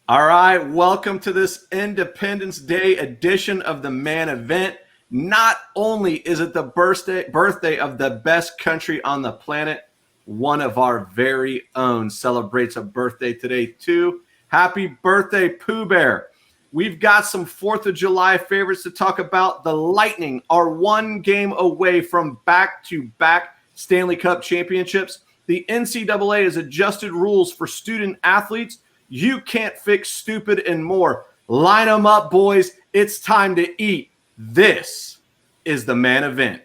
All right, welcome to this Independence Day edition of the Man Event. Not only is it the birthday of the best country on the planet, one of our very own celebrates a birthday today too. Happy birthday, Pooh Bear. We've got some 4th of July favorites to talk about. The Lightning are one game away from back-to-back Stanley Cup championships. The NCAA has adjusted rules for student athletes. You can't fix stupid and more. Line them up, boys. It's time to eat. This is the Man Event.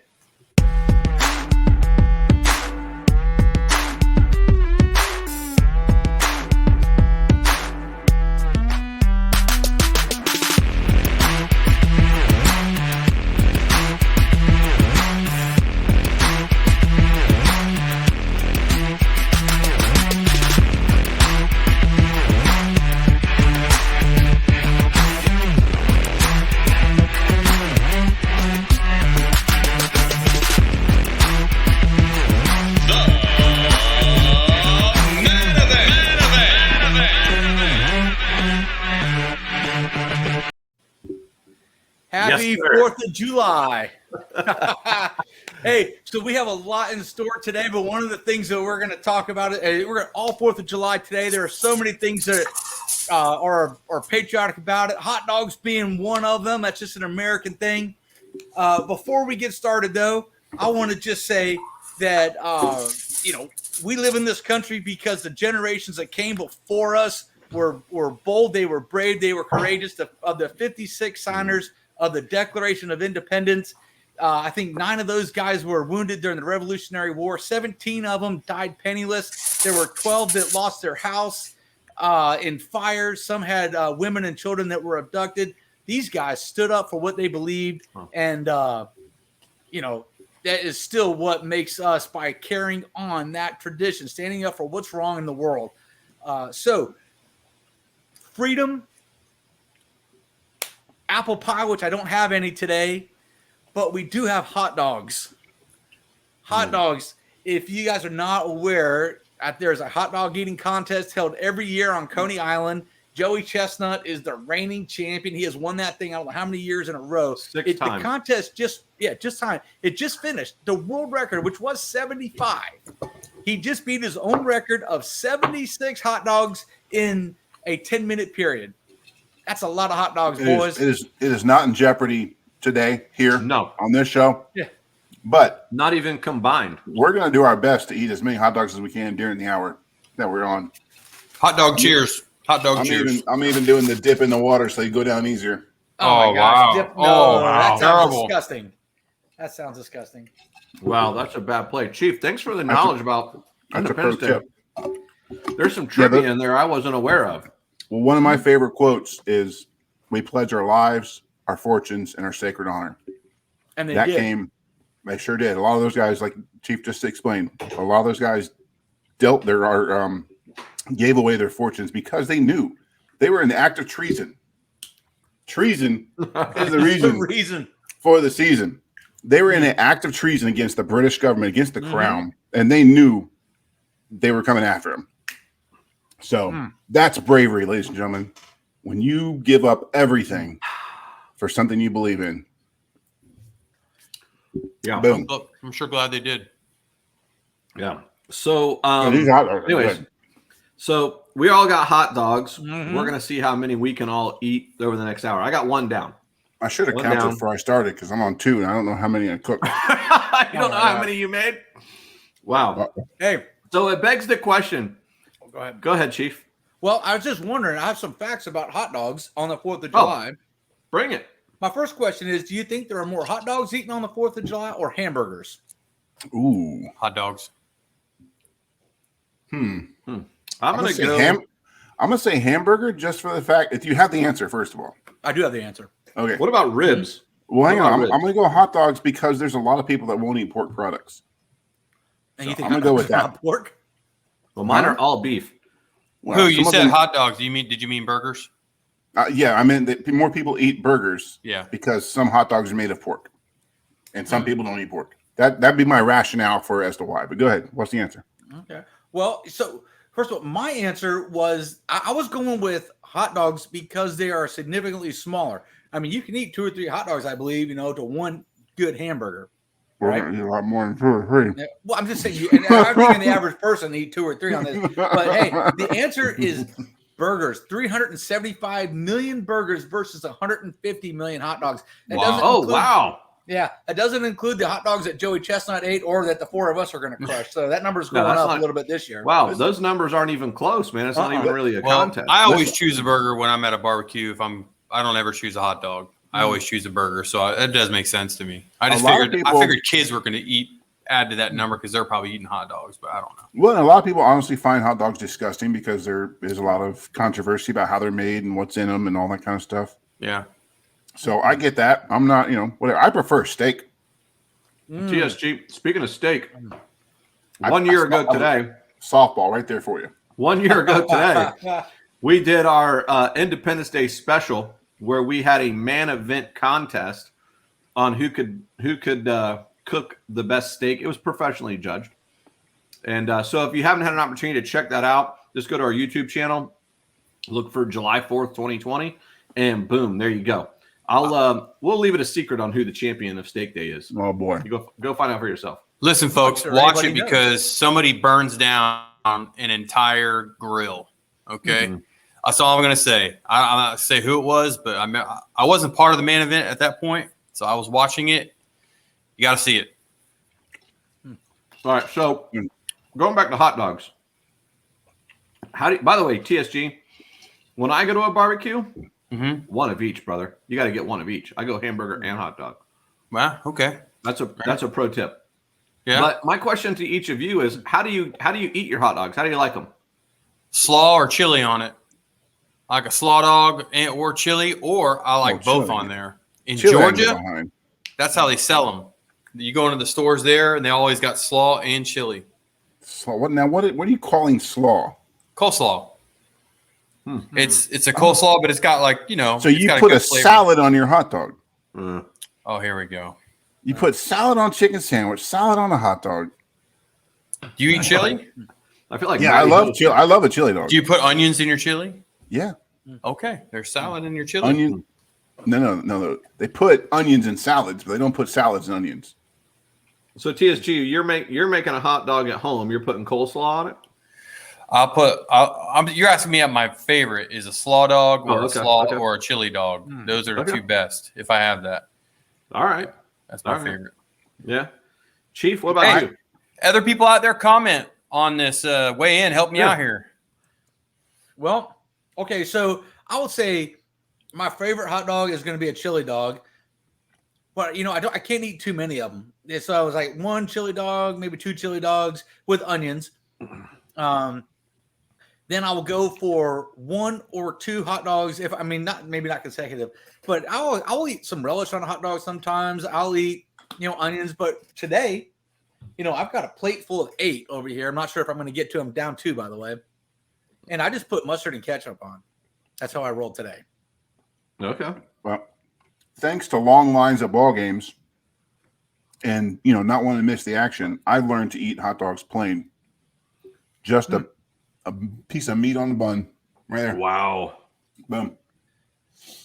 Happy 4th of July. Hey, so we have a lot in store today, but one of the things that we're going to talk about, we're all 4th of July today. There are so many things that are patriotic about it. Hot dogs being one of them. That's just an American thing. Before we get started, though, I want to just say that, we live in this country because the generations that came before us were bold. They were brave. They were courageous. Of the 56 signers of the Declaration of Independence, I think 9 of those guys were wounded during the Revolutionary War. 17 of them died penniless. There were 12 that lost their house in fires. Some had women and children that were abducted. These guys stood up for what they believed, and that is still what makes us by carrying on that tradition, standing up for what's wrong in the world. So freedom, apple pie, which I don't have any today, but we do have hot dogs. Hot dogs. If you guys are not aware, there's a hot dog eating contest held every year on Coney Island. Joey Chestnut is the reigning champion. He has won that thing I don't know how many years in a row. 6 times. The contest just finished. The world record, which was 75. He just beat his own record of 76 hot dogs in a 10-minute period. That's a lot of hot dogs, boys. It is not in jeopardy today here on this show. Yeah. But not even combined. We're going to do our best to eat as many hot dogs as we can during the hour that we're on. Hot dog cheers. Hot dog cheers. I'm even doing the dip in the water so you go down easier. Oh my gosh. Wow. No, wow. That sounds Terrible. disgusting. That sounds disgusting. Wow, that's a bad play. Chief, thanks for the knowledge about That's a pro Independence Day. tip. There's some trivia in there I wasn't aware of. Well, one of my favorite quotes is, "We pledge our lives, our fortunes, and our sacred honor." And They sure did. A lot of those guys, like Chief just explained, a lot of those guys gave away their fortunes because they knew they were in the act of treason. Treason is the reason for the season. They were in an act of treason against the British government, against the crown, and they knew they were coming after him. So that's bravery, ladies and gentlemen. When you give up everything for something you believe in. Yeah. Boom. I'm sure glad they did. Yeah. So, These hot dogs are anyways, good. so we all got hot dogs. Mhm. We're going to see how many we can all eat over the next hour. I got one down. I should have One counted down. before I started because I'm on 2 and I don't know how many I cooked. You don't know how many you made? Wow. Hey, So it begs the question. go ahead. Go ahead, Chief. Well, I was just wondering. I have some facts about hot dogs on the 4th of July. Bring it. My first question is, do you think there are more hot dogs eaten on the 4th of July or hamburgers? Ooh. Hot dogs. I'm I'm going to go. I'm gonna say hamburger just for the fact if you have the answer first of all. I do have the answer. Okay. What about ribs? Well, hang what on. about ribs? I'm gonna go hot dogs because there's a lot of people that won't eat pork products. And So you think I'm gonna go with hot dogs are that. not pork? Well, mine are all beef. Well, Who you some of said them- hot dogs? Did you mean burgers? Yeah, I mean that more people eat burgers. Yeah. Because some hot dogs are made of pork, and some people don't eat pork. That'd be my rationale for as to why. But go ahead. What's the answer? Okay. Well, so first of all, my answer was I was going with hot dogs because they are significantly smaller. I mean, you can eat 2 or 3 hot dogs, I believe, to one good hamburger. Right? We're gonna eat a lot more than 2 or 3. Yeah, well, I'm just saying, and I'm thinking the average person eat 2 or 3 on this. But hey, the answer is burgers. 375 million burgers versus 150 million hot dogs. Wow. Yeah, it doesn't include the hot dogs that Joey Chestnut ate or that the 4 of us are going to crush. So that number's going up a little bit this year. Wow, those numbers aren't even close, man. It's not even really a contest. I always choose a burger when I'm at a barbecue. I don't ever choose a hot dog. I always choose a burger, so it does make sense to me. I figured kids were going to add to that number because they're probably eating hot dogs, but I don't know. Well, a lot of people honestly find hot dogs disgusting because there is a lot of controversy about how they're made and what's in them and all that kind of stuff. Yeah. So I get that. I'm not, whatever. I prefer steak. TSG, speaking of steak, 1 year ago today. Softball right there for you. 1 year ago today, we did our Independence Day special where we had a man event contest on who could cook the best steak. It was professionally judged. And so if you haven't had an opportunity to check that out, just go to our YouTube channel, look for July 4th, 2020, and boom, there you go. We'll leave it a secret on who the champion of Steak Day is. Oh boy. You go find out for yourself. Listen, folks, watch it because somebody burns down an entire grill. Okay. Mm-hmm. That's all I'm going to say. I'm not going to say who it was, but I wasn't part of the main event at that point, so I was watching it. You got to see it. All right, so going back to hot dogs. By the way, TSG, when I go to a barbecue, one of each, brother. You got to get one of each. I go hamburger and hot dog. Well, okay. That's a pro tip. Yeah. But my question to each of you is, how do you eat your hot dogs? How do you like them? Slaw or chili on it. Like a slaw dog or chili, or I like both on there. In Georgia, that's how they sell them. You go into the stores there, and they always got slaw and chili. Slaw. What are you calling slaw? Coleslaw. It's a coleslaw, but it's got So you put a salad on your hot dog. Oh, here we go. You put salad on chicken sandwich, salad on a hot dog. Do you eat chili? I feel like I love chili. I love a chili dog. Do you put onions in your chili? Yeah. Okay. There's salad in your chili. Onion. No. They put onions in salads, but they don't put salads in onions. So TSG, you're making a hot dog at home. You're putting coleslaw on it. You're asking me my favorite is a slaw dog or or a chili dog. Those are the two best if I have that. All right. That's my favorite. Yeah. Chief, what about you? Other people out there comment on this. Weigh in. Help me out here. Well, okay. So I would say my favorite hot dog is going to be a chili dog. But, I can't eat too many of them. So I was like 1 chili dog, maybe 2 chili dogs with onions. Then I will go for 1 or 2 hot dogs. Maybe not consecutive, but I'll eat some relish on a hot dog sometimes. I'll eat, onions. But today, I've got a plate full of 8 over here. I'm not sure if I'm going to get to them. Down 2, by the way. And I just put mustard and ketchup on. That's how I rolled today. Okay. Well, thanks to long lines at ball games and, not wanting to miss the action, I learned to eat hot dogs plain. Just a piece of meat on the bun right there. Wow. Boom.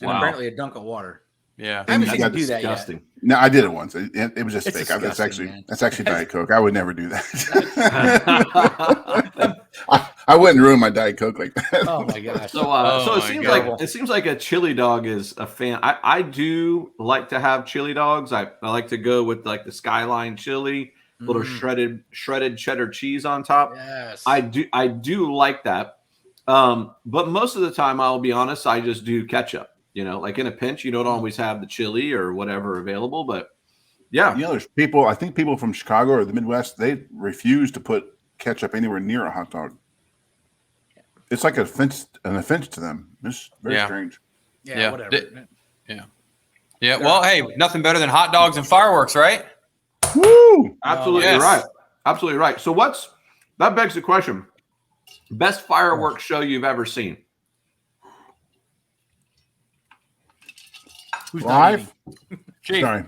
And apparently a dunk of water. Yeah. I haven't seen you do that yet. No, I did it once. It was a steak. That's actually Diet Coke. I would never do that. I wouldn't ruin my Diet Coke like that. Oh my gosh. So it seems like a chili dog is a fan. I do like to have chili dogs. I like to go with like the Skyline chili, little shredded cheddar cheese on top. Yes. I do like that. But most of the time, I'll be honest, I just do ketchup. Like in a pinch, you don't always have the chili or whatever available, but yeah. There's people, I think people from Chicago or the Midwest, they refuse to put ketchup anywhere near a hot dog. It's like an offense to them. It's very strange. Yeah, whatever. Yeah. Well, hey, nothing better than hot dogs and fireworks, right? Woo! Absolutely right. Absolutely right. So that begs the question. Best fireworks show you've ever seen? Who's live? Chief. Sorry.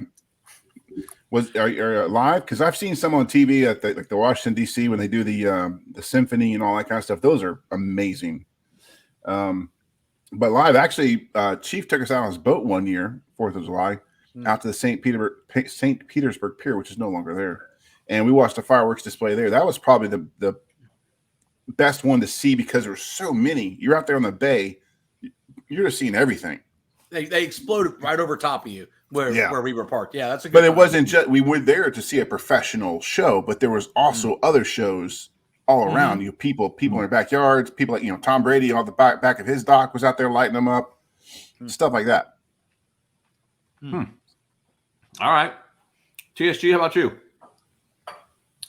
Are you live? Because I've seen some on TV at the Washington D.C. when they do the symphony and all that kind of stuff. Those are amazing. But live, actually, Chief took us out on his boat one year, 4th of July, out to the St. Petersburg Pier, which is no longer there. And we watched a fireworks display there. That was probably the best one to see because there were so many. You're out there on the bay, you're just seeing everything. They exploded right over top of you where we were parked. Yeah, that's a good But it time. wasn't just, we were there to see a professional show, but there was also other shows all around. You people in their backyards, people like, Tom Brady on the back of his dock was out there lighting them up, stuff like that. All right. TSG, how about you?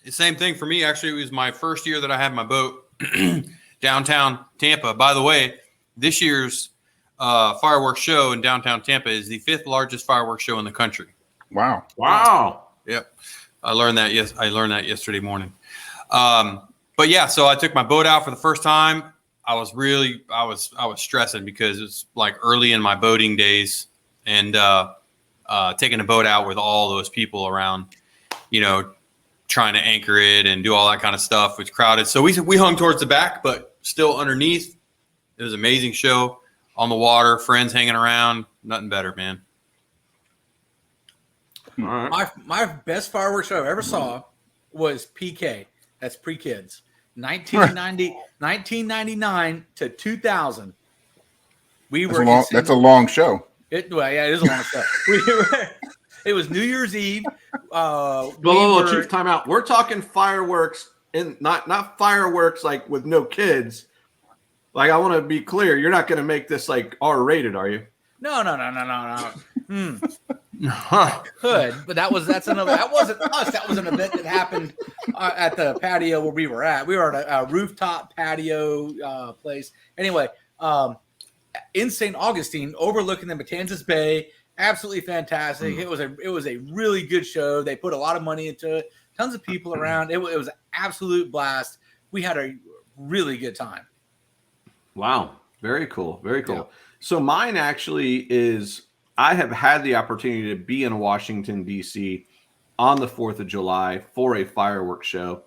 The same thing for me. Actually, it was my first year that I had my boat downtown Tampa. By the way, this year's fireworks show in downtown Tampa is the 5th largest fireworks show in the country. Wow. Yep. I learned that yesterday morning. But yeah, so I took my boat out for the first time. I was stressing because it's like early in my boating days, and taking a boat out with all those people around, trying to anchor it and do all that kind of stuff. It's crowded. So we hung towards the back, but still underneath. It was an amazing show on the water, friends hanging around. Nothing better, man. All right. My best fireworks show I ever saw was PK. That's pre-kids. 1999 to 2000. That's a long show. It is a long show. It was New Year's Eve. Chief, time out. We're talking fireworks, and not fireworks like with no kids. Like, I want to be clear, you're not going to make this like R-rated, are you? No. Could, but that wasn't us. That was an event that happened at the patio where we were at. We were at a rooftop patio place. Anyway, in St. Augustine, overlooking the Matanzas Bay. Absolutely fantastic. It was a really good show. They put a lot of money into it. Tons of people around. It was an absolute blast. We had a really good time. Wow. Very cool. Very cool. Yeah. So mine actually is, I have had the opportunity to be in Washington, D.C. on the 4th of July for a fireworks show,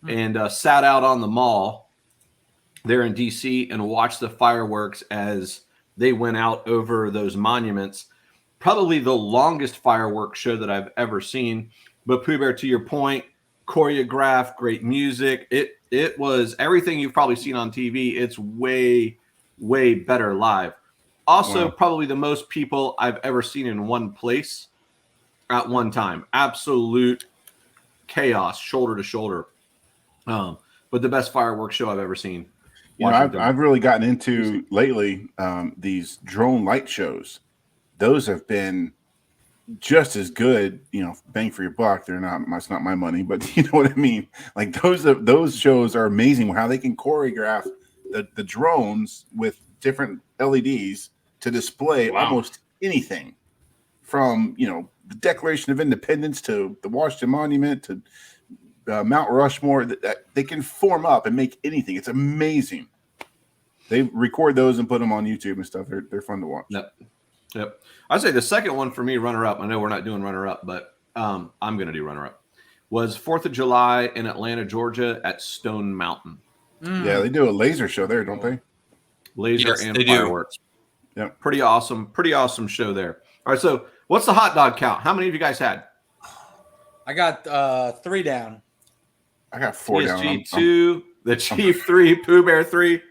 and sat out on the mall there in D.C. and watched the fireworks as they went out over those monuments. Probably the longest fireworks show that I've ever seen. But Pooh Bear, to your point, choreographed, great music. It was everything you've probably seen on TV. It's way, way better live. Also, probably the most people I've ever seen in one place at one time. Absolute chaos, shoulder to shoulder. But the best fireworks show I've ever seen. I've really gotten into lately these drone light shows. Those have been just as good, bang for your buck. They're not, it's not my money, but you know what I mean? Like those shows are amazing how they can choreograph the drones with different LEDs to display almost anything from, the Declaration of Independence to the Washington Monument to Mount Rushmore. That they can form up and make anything. It's amazing. They record those and put them on YouTube and stuff. They're fun to watch. Yep. I'd say the second one for me, runner-up, I know we're not doing runner-up, but I'm going to do runner-up, was 4th of July in Atlanta, Georgia at Stone Mountain. Yeah, they do a laser show there, don't they? Laser and fireworks. Yeah, pretty awesome show there. All right, so what's the hot dog count? How many of you guys had? I got 3 down. I got 4 down. TSG 2, the Chief 3, Pooh Bear 3.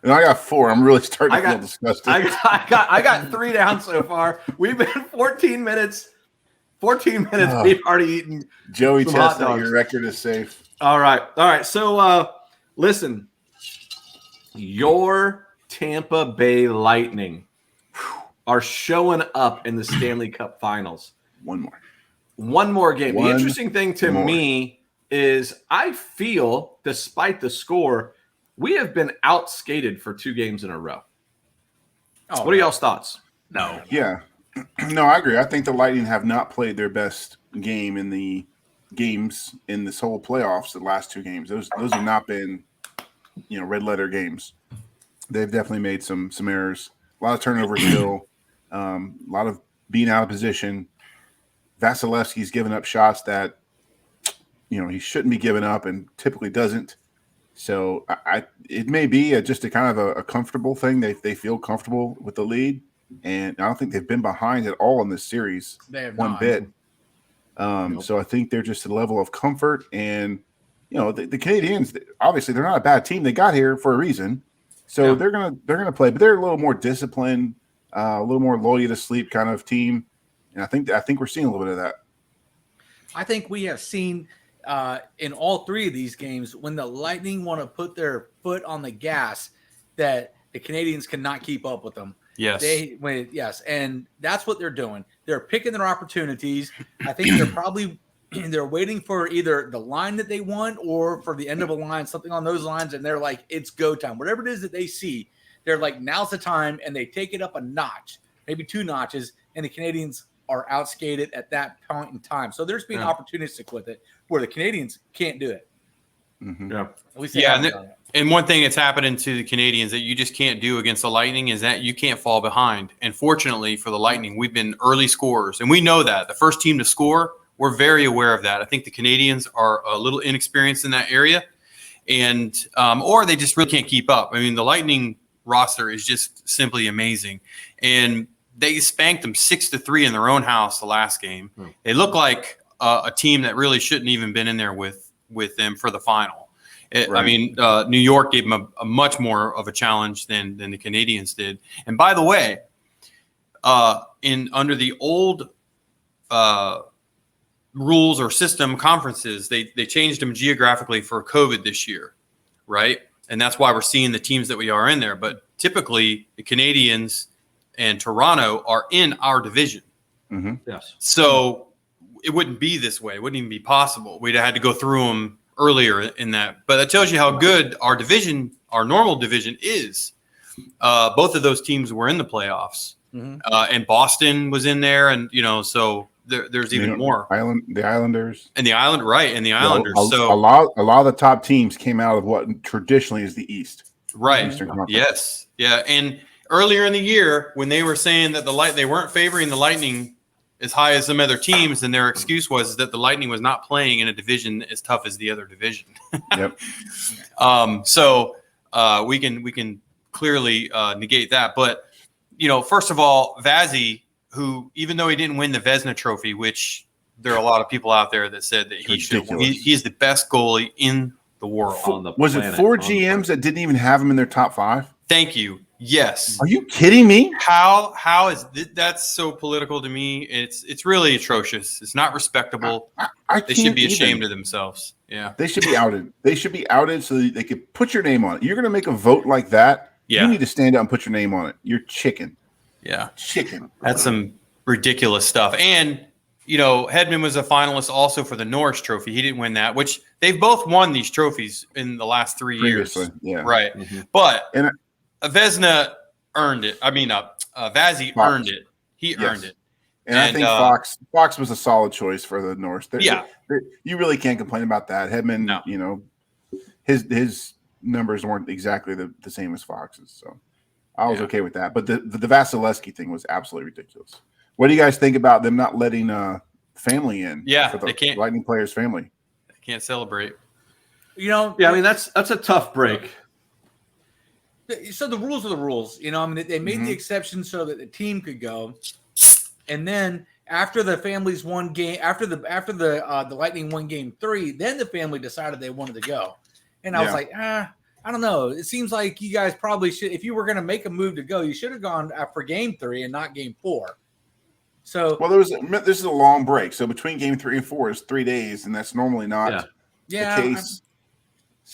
And I got 4. I'm really starting to feel disgusted. I got 3 down so far. We've been 14 minutes. 14 minutes. We've already eaten. Joey Chestnut, your record is safe. All right. So listen, your Tampa Bay Lightning are showing up in the Stanley Cup Finals. One more game. The interesting thing to me is I feel, despite the score, we have been outskated for 2 games in a row. What are y'all's thoughts? No. Yeah. No, I agree. I think the Lightning have not played their best game in the games in this whole playoffs, the last 2 games. Those have not been, red letter games. They've definitely made some errors. A lot of turnovers still. A lot of being out of position. Vasilevsky's given up shots that, he shouldn't be giving up and typically doesn't. So it may be just a kind of a comfortable thing. They feel comfortable with the lead, and I don't think they've been behind at all in this series. They have one not. bit. Nope. So I think they're just a level of comfort, and the Canadians, obviously they're not a bad team. They got here for a reason, so they're gonna play, but they're a little more disciplined, a little more lull you to sleep kind of team, and I think we're seeing a little bit of that. I think we have seen in all three of these games when the Lightning want to put their foot on the gas, that the Canadians cannot keep up with them. Yes. Yes, and that's what they're doing. They're picking their opportunities. I think they're waiting for either the line that they want or for the end of a line, something on those lines, and they're like, it's go time. Whatever it is that they see, they're like, now's the time, and they take it up a notch, maybe 2 notches, and the Canadians are outskated at that point in time. So there's being opportunistic with it, where the Canadians can't do it. Mm-hmm. Yeah. At least they haven't done it. And one thing that's happening to the Canadians that you just can't do against the Lightning is that you can't fall behind. And fortunately for the Lightning, we've been early scorers, and we know that. The first team to score, we're very aware of that. I think the Canadians are a little inexperienced in that area, and or they just really can't keep up. I mean, the Lightning roster is just simply amazing, and they spanked them 6-3 in their own house the last game. They look like a team that really shouldn't even been in there with them for the final. I mean, New York gave them a much more of a challenge than the Canadians did. And by the way, under the old rules or system conferences, they changed them geographically for COVID this year, right? And that's why we're seeing the teams that we are in there. But typically, the Canadians and Toronto are in our division. Mm-hmm. Yes. So it wouldn't be this way. It wouldn't even be possible. We'd have had to go through them earlier in that. But that tells you how good our division, our normal division is. Both of those teams were in the playoffs. Mm-hmm. And Boston was in there. And, so there's even more. The Islanders. And the Islanders. So a lot of the top teams came out of what traditionally is the East. Right. Eastern Conference. Yes. Yeah. And earlier in the year, when they were saying that they weren't favoring the Lightning as high as some other teams, and their excuse was that the Lightning was not playing in a division as tough as the other division. Yep. So we can clearly negate that. But, first of all, Vazzy, who, even though he didn't win the Vezina Trophy, which there are a lot of people out there that said that he's the best goalie in the world. Was it 4 GMs that didn't even have him in their top 5? Thank you. Yes. Are you kidding me? How is that's so political to me? It's really atrocious. It's not respectable. They should be ashamed of themselves. Yeah. They should be outed. They should be outed so that they could put your name on it. You're going to make a vote like that. Yeah. You need to stand out and put your name on it. You're chicken. Yeah. Chicken. That's some ridiculous stuff. And, Hedman was a finalist also for the Norris Trophy. He didn't win that, which they've both won these trophies in the last 3 years. Yeah. Right. Mm-hmm. But Vezina earned it. I mean, Vazzy earned it. He earned it. And I think Fox was a solid choice for the North. You really can't complain about that. Hedman, his numbers weren't exactly the same as Fox's, so I was okay with that. But the Vasilevsky thing was absolutely ridiculous. What do you guys think about them not letting family in? Yeah, for the they can't. Lightning players' family. They can't celebrate. Yeah, I mean that's a tough break. So the rules are the rules. They made the exception so that the team could go, and then after the families won game, after the Lightning won game 3, then the family decided they wanted to go, and I was like, I don't know. It seems like you guys probably should. If you were going to make a move to go, you should have gone for game 3 and not game 4. So this is a long break. So between game 3 and 4 is 3 days, and that's normally not the case.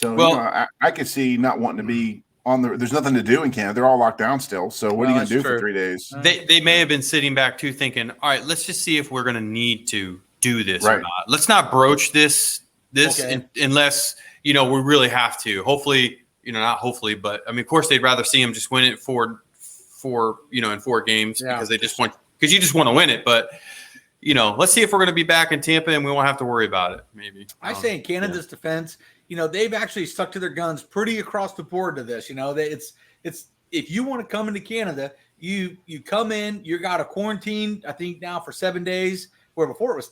I could see not wanting to be on the. There's nothing to do in Canada. They're all locked down still. So what are you going to do for 3 days? They may have been sitting back too, thinking, all right, let's just see if we're going to need to do this or not. Let's not broach this unless we really have to. Hopefully, not hopefully, but I mean, of course, they'd rather see them just win it in 4 games because they just want. Because you just want to win it, but let's see if we're going to be back in Tampa and we won't have to worry about it. Maybe I say in Canada's defense, they've actually stuck to their guns pretty across the board to this. It's if you want to come into Canada, you come in, you got a quarantine. I think now for 7 days, where before it was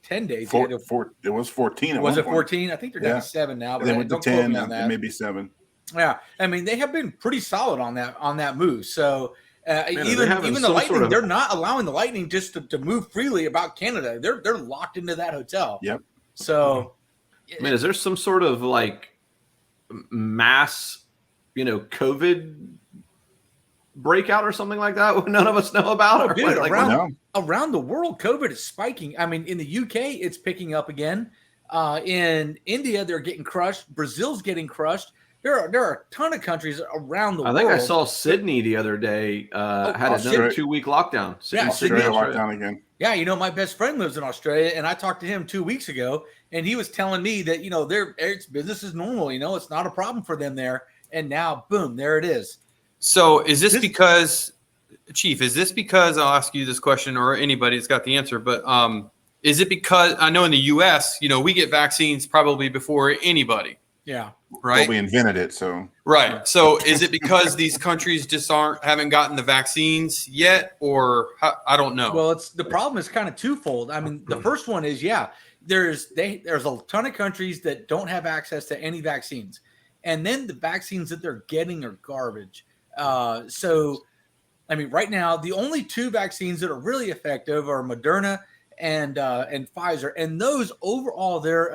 10 days. It was 14. Was it 14? I think they're down to 7 now. But they went to don't quote 10. me on that. Maybe 7. Yeah, I mean they have been pretty solid on that move. So even the Lightning, they're not allowing the Lightning just to move freely about Canada. They're locked into that hotel. Yep. So, is there some sort of like mass, COVID breakout or something like that none of us know about? Oh, dude, around the world, COVID is spiking. I mean, in the UK, it's picking up again. In India, they're getting crushed. Brazil's getting crushed. There are a ton of countries around the world. I think I saw Sydney the other day had another 2-week lockdown. Sydney lockdown again. Yeah, my best friend lives in Australia, and I talked to him 2 weeks ago, and he was telling me that it's business is normal. It's not a problem for them there. And now, boom, there it is. So is this because, Chief? Is this because I'll ask you this question, or anybody that's got the answer? But is it because I know in the U.S. we get vaccines probably before anybody. Yeah. Right. Well, we invented it, so. Right. So is it because these countries just haven't gotten the vaccines yet, or I don't know. Well, the problem is kind of twofold. I mean, the first one is, there's a ton of countries that don't have access to any vaccines, and then the vaccines that they're getting are garbage. So, I mean, right now the only 2 vaccines that are really effective are Moderna and Pfizer, and those overall their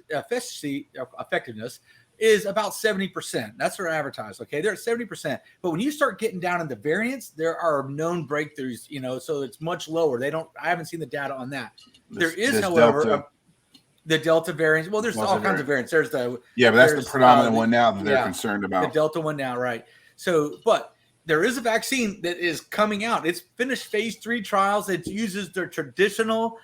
effectiveness is about 70%. That's their advertised. Okay, they're at 70%. But when you start getting down into variants, there are known breakthroughs. So it's much lower. I haven't seen the data on that. There is, however, the Delta variant. Well, there's all kinds of variants. There's but that's the predominant one now that they're concerned about. The Delta one now, right? So, but there is a vaccine that is coming out. It's finished phase 3 trials. It uses their traditional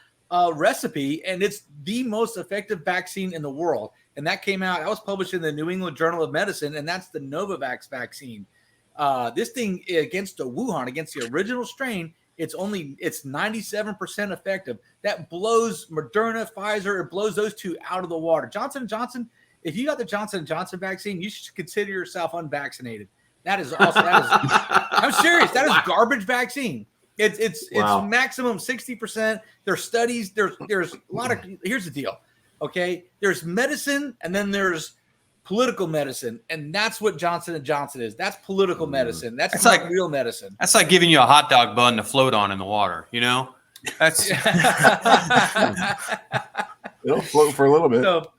recipe, and it's the most effective vaccine in the world. And that came out. That was published in the New England Journal of Medicine, and that's the Novavax vaccine. This thing against the Wuhan, against the original strain, it's 97% effective. That blows Moderna, Pfizer. It blows those 2 out of the water. Johnson & Johnson. If you got the Johnson & Johnson vaccine, you should consider yourself unvaccinated. That is also I'm serious. That is garbage vaccine. It's maximum 60%. There's studies. There's a lot of. Here's the deal. Okay, there's medicine, and then there's political medicine, and that's what Johnson & Johnson is. That's political medicine. That's not like real medicine. That's like giving you a hot dog bun to float on in the water. That's it'll float for a little bit. So,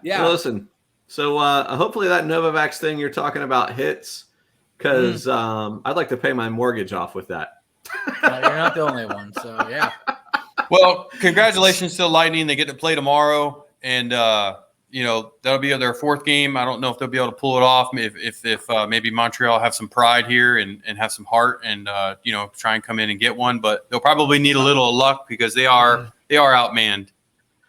yeah. Well, listen. So hopefully that Novavax thing you're talking about hits, because I'd like to pay my mortgage off with that. You're not the only one. So yeah. Well, congratulations to the Lightning. They get to play tomorrow, and that'll be their 4th game. I don't know if they'll be able to pull it off. If maybe Montreal have some pride here and have some heart and try and come in and get one, but they'll probably need a little luck because they are outmanned.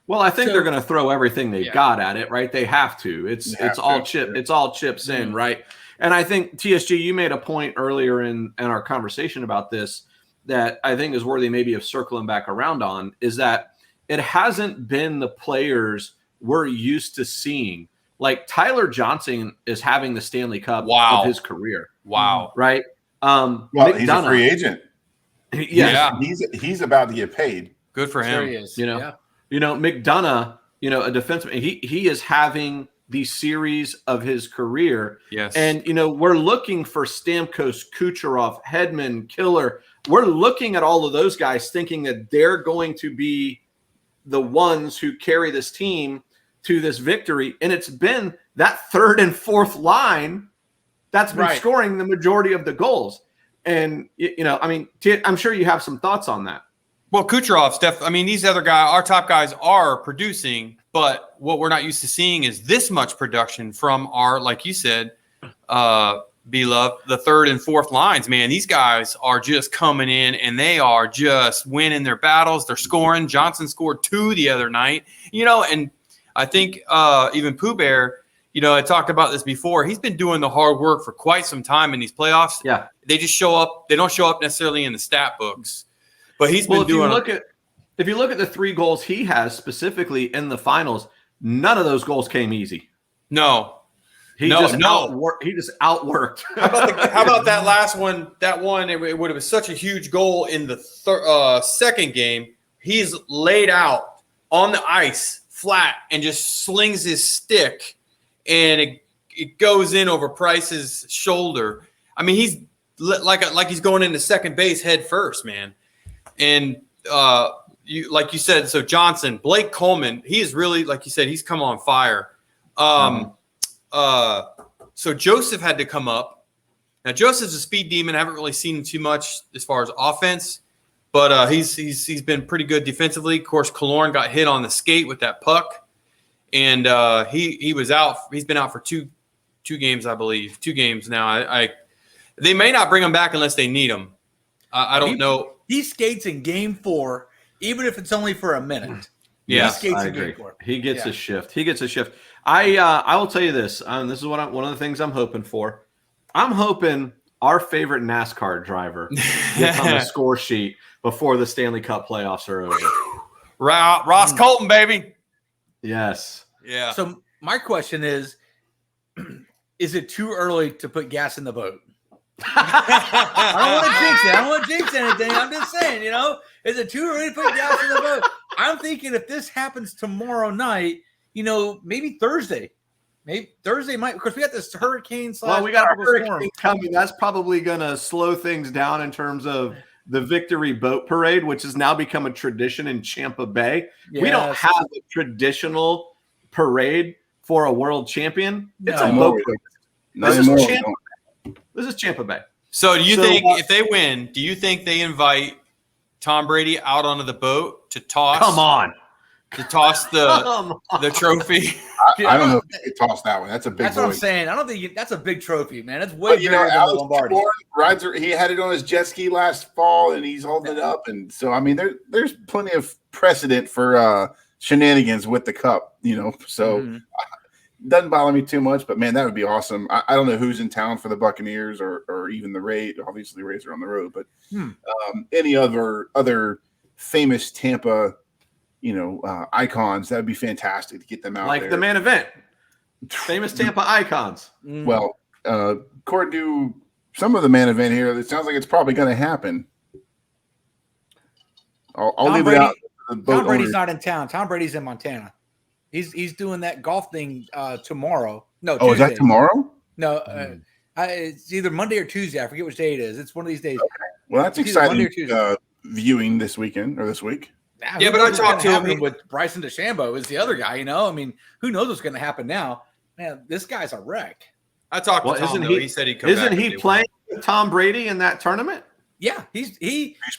Well, I think they're going to throw everything they've got at it, right? They have to. It's all chips in, right? And I think TSG, you made a point earlier in our conversation about this that I think is worthy maybe of circling back around on, is that it hasn't been the players we're used to seeing. Like Tyler Johnson is having the Stanley Cup of his career. Wow. Right? Well, he's a free agent. Yeah. He's about to get paid. Good for him. Sure he is. McDonough, a defenseman, he is having the series of his career. Yes. And, we're looking for Stamkos, Kucherov, Hedman, Killer. We're looking at all of those guys thinking that they're going to be the ones who carry this team to this victory. And it's been that 3rd and 4th line that's been scoring the majority of the goals. And, I'm sure you have some thoughts on that. Well, Kucherov, these other guys, our top guys are producing, but what we're not used to seeing is this much production from our, like you said, beloved, the 3rd and 4th lines. Man, these guys are just coming in and they are just winning their battles. They're scoring. Johnson scored 2 the other night, and I think even Pooh Bear, I talked about this before. He's been doing the hard work for quite some time in these playoffs. Yeah. They just show up. They don't show up necessarily in the stat books. But he's been doing. If you look at the 3 goals he has specifically in the finals, none of those goals came easy. No, he just outworked. How about that last one? That one, it would have been such a huge goal in the 2nd game. He's laid out on the ice flat and just slings his stick, and it goes in over Price's shoulder. I mean, he's like he's going into second base head first, man. And like you said, so Johnson, Blake Coleman, he is really, like you said, he's come on fire. So Joseph had to come up. Now Joseph's a speed demon. I haven't really seen him too much as far as offense, but he's been pretty good defensively. Of course, Killorn got hit on the skate with that puck, and he was out. He's been out for two games, I believe. 2 games now. They may not bring him back unless they need him. I don't know. He skates in game 4, even if it's only for a minute. Yeah, he skates I in agree. game 4. He gets a shift. He gets a shift. I will tell you this. This is one of the things I'm hoping for. I'm hoping our favorite NASCAR driver gets on the score sheet before the Stanley Cup playoffs are over. Ross Colton, baby. Yes. Yeah. So my question is it too early to put gas in the boat? I don't want to jinx anything. I'm just saying, is it too early to put gas in the boat? I'm thinking if this happens tomorrow night, maybe Thursday. Maybe Thursday might, because we got this hurricane. Well, we got a hurricane coming. That's probably going to slow things down in terms of the Victory Boat Parade, which has now become a tradition in Tampa Bay. Yes. We don't have a traditional parade for a world champion. It's a boat parade. This is Tampa Bay. So do you think if they win, do you think they invite Tom Brady out onto the boat to toss? Come on. To toss the trophy? I don't know if they could toss that one. That's a big That's what I'm saying. I don't think that's a big trophy, man. That's way bigger than the Lombardi. He had it on his jet ski last fall, and he's holding it up. And so, I mean, there's plenty of precedent for shenanigans with the cup, So doesn't bother me too much, but man, that would be awesome. I don't know who's in town for the Buccaneers or even the Rays. Obviously, the Rays are on the road, but any other famous Tampa, icons, that would be fantastic to get them out like there. The main event, famous Tampa icons. Well, according to some of the main event here, it sounds like it's probably going to happen. I'll leave it out. Tom Brady's not in town. Tom Brady's in Montana. He's doing that golf thing tomorrow. No, Tuesday. Is that tomorrow? No, it's either Monday or Tuesday. I forget which day it is. It's one of these days. Okay. Well, that's exciting viewing this weekend or this week. Yeah, but I talked to him with Bryson DeChambeau is the other guy. I mean, who knows what's going to happen now? Man, this guy's a wreck. I talked to Tom. He said he'd come back. Isn't he playing with Tom Brady in that tournament? Yeah, he's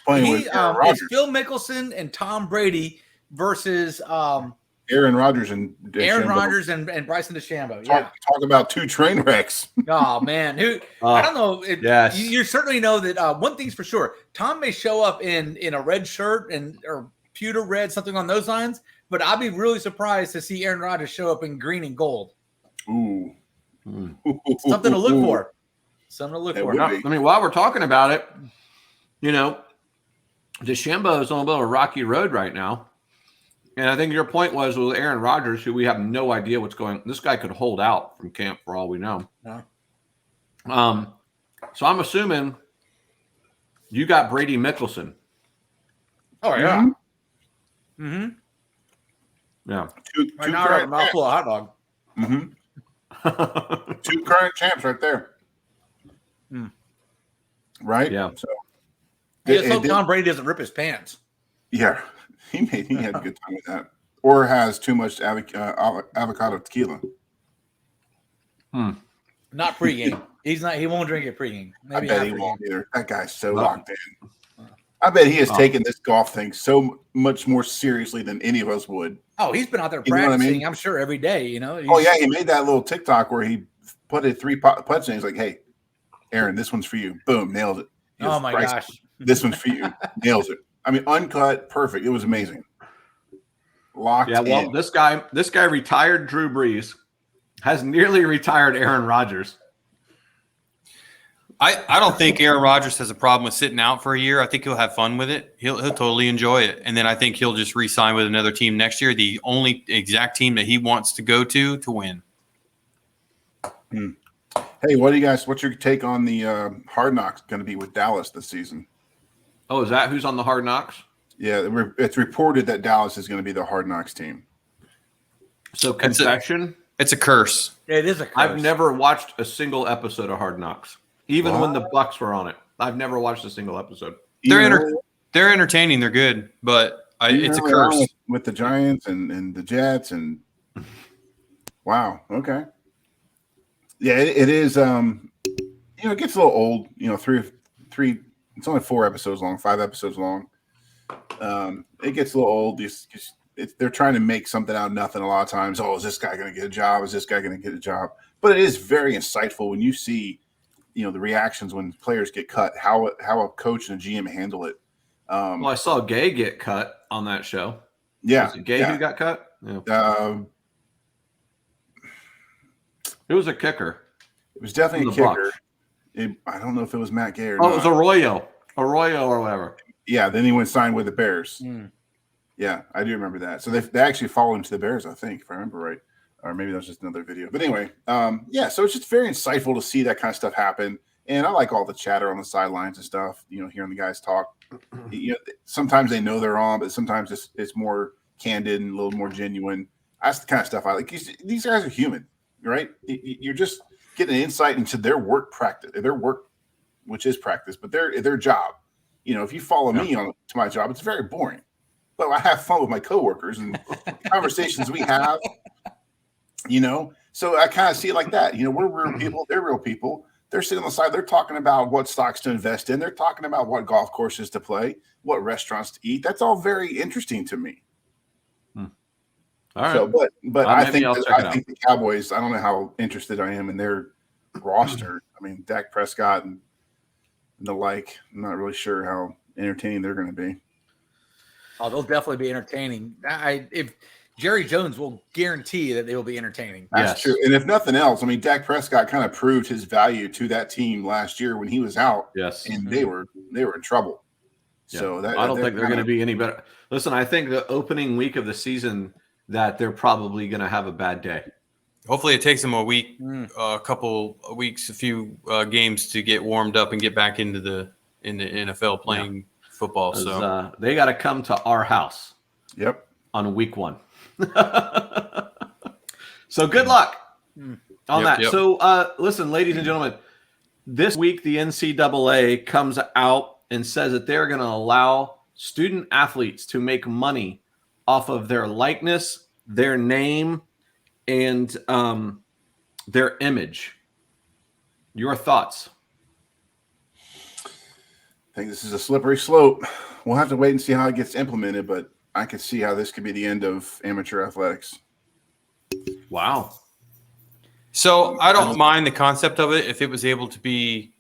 playing with it's Phil Mickelson and Tom Brady versus Aaron Rodgers and and Bryson DeChambeau. Yeah, talk about 2 train wrecks. Oh man, I don't know. Yes, you certainly know that. One thing's for sure: Tom may show up in a red shirt or pewter red, something on those lines. But I'd be really surprised to see Aaron Rodgers show up in green and gold. Ooh, something to look for. Something to look for. I mean, while we're talking about it, DeChambeau is on a little rocky road right now. And I think your point was with Aaron Rodgers, who we have no idea what's going on. This guy could hold out from camp for all we know. No. So I'm assuming you got Brady Mickelson. Oh, yeah. Mm-hmm. Yeah. Two current mouthful of hot dog. Mm-hmm. 2 current champs right there. Right? Yeah. So Tom Brady doesn't rip his pants. Yeah. He had a good time with that. Or has too much avocado tequila. Not pregame. He won't drink it pregame. Maybe I bet he won't either. That guy's so locked in. I bet he has taken this golf thing so much more seriously than any of us would. Oh, he's been out there practicing, I'm sure, every day, He made that little TikTok where he put it 3 putts in. He's like, hey, Aaron, this one's for you. Boom, nailed it. Oh, my gosh. This one's for you. Nails it. I mean, uncut, perfect. It was amazing. Locked in. Well, this guy retired Drew Brees, has nearly retired Aaron Rodgers. I don't think Aaron Rodgers has a problem with sitting out for a year. I think he'll have fun with it. He'll totally enjoy it. And then I think he'll just re-sign with another team next year, the only exact team that he wants to go to win. Hey, what's your take on the Hard Knocks going to be with Dallas this season? Oh, is that who's on the Hard Knocks? Yeah, it's reported that Dallas is going to be the Hard Knocks team. So confession. It's a curse. It is a curse. I've never watched a single episode of Hard Knocks, even when the Bucks were on it. I've never watched a single episode. They're entertaining. They're good, but it's a curse with the Giants and the Jets and wow. Okay. Yeah, it is. It gets a little old. Three. It's only 4 episodes long, 5 episodes long. It gets a little old. They're trying to make something out of nothing a lot of times. Oh, is this guy going to get a job? Is this guy going to get a job? But it is very insightful when you see, the reactions when players get cut, how a coach and a GM handle it. Well, I saw Gay get cut on that show. Yeah. Was it Gay who got cut? Yeah. It was a kicker. It was definitely a kicker. I don't know if it was Matt Gay or not. It was Arroyo or whatever. Yeah, then he went signed with the Bears. Mm. Yeah, I do remember that. So they actually followed him to the Bears, I think, if I remember right. Or maybe that was just another video. But anyway, so it's just very insightful to see that kind of stuff happen. And I like all the chatter on the sidelines and stuff, hearing the guys talk. Sometimes they know they're wrong, but sometimes it's more candid and a little more genuine. That's the kind of stuff I like. These guys are human, right? You're just getting insight into their work practice, which is practice, but their job. If you follow me to my job, it's very boring. But I have fun with my coworkers and conversations we have, So I kind of see it like that. We're real people. They're real people. They're sitting on the side. They're talking about what stocks to invest in. They're talking about what golf courses to play, what restaurants to eat. That's all very interesting to me. All right. So, but I think the Cowboys, I don't know how interested I am in their roster. I mean, Dak Prescott and the like. I'm not really sure how entertaining they're going to be. Oh, they'll definitely be entertaining. If Jerry Jones will guarantee that they will be entertaining. That's true. And if nothing else, I mean, Dak Prescott kind of proved his value to that team last year when he was out. Yes. And they were in trouble. Yeah. So I don't think they're going to be any better. Listen, I think the opening week of the season that they're probably going to have a bad day. Hopefully it takes them a week, a couple of weeks, a few games to get warmed up and get back into the NFL playing football. So they got to come to our house. Yep. On week 1. So good luck on that. Yep. So listen, ladies and gentlemen, this week the NCAA comes out and says that they're going to allow student athletes to make money off of their likeness, their name, and their image. Your thoughts? I think this is a slippery slope. We'll have to wait and see how it gets implemented, but I could see how this could be the end of amateur athletics. Wow. So I don't mind the concept of it if it was able to be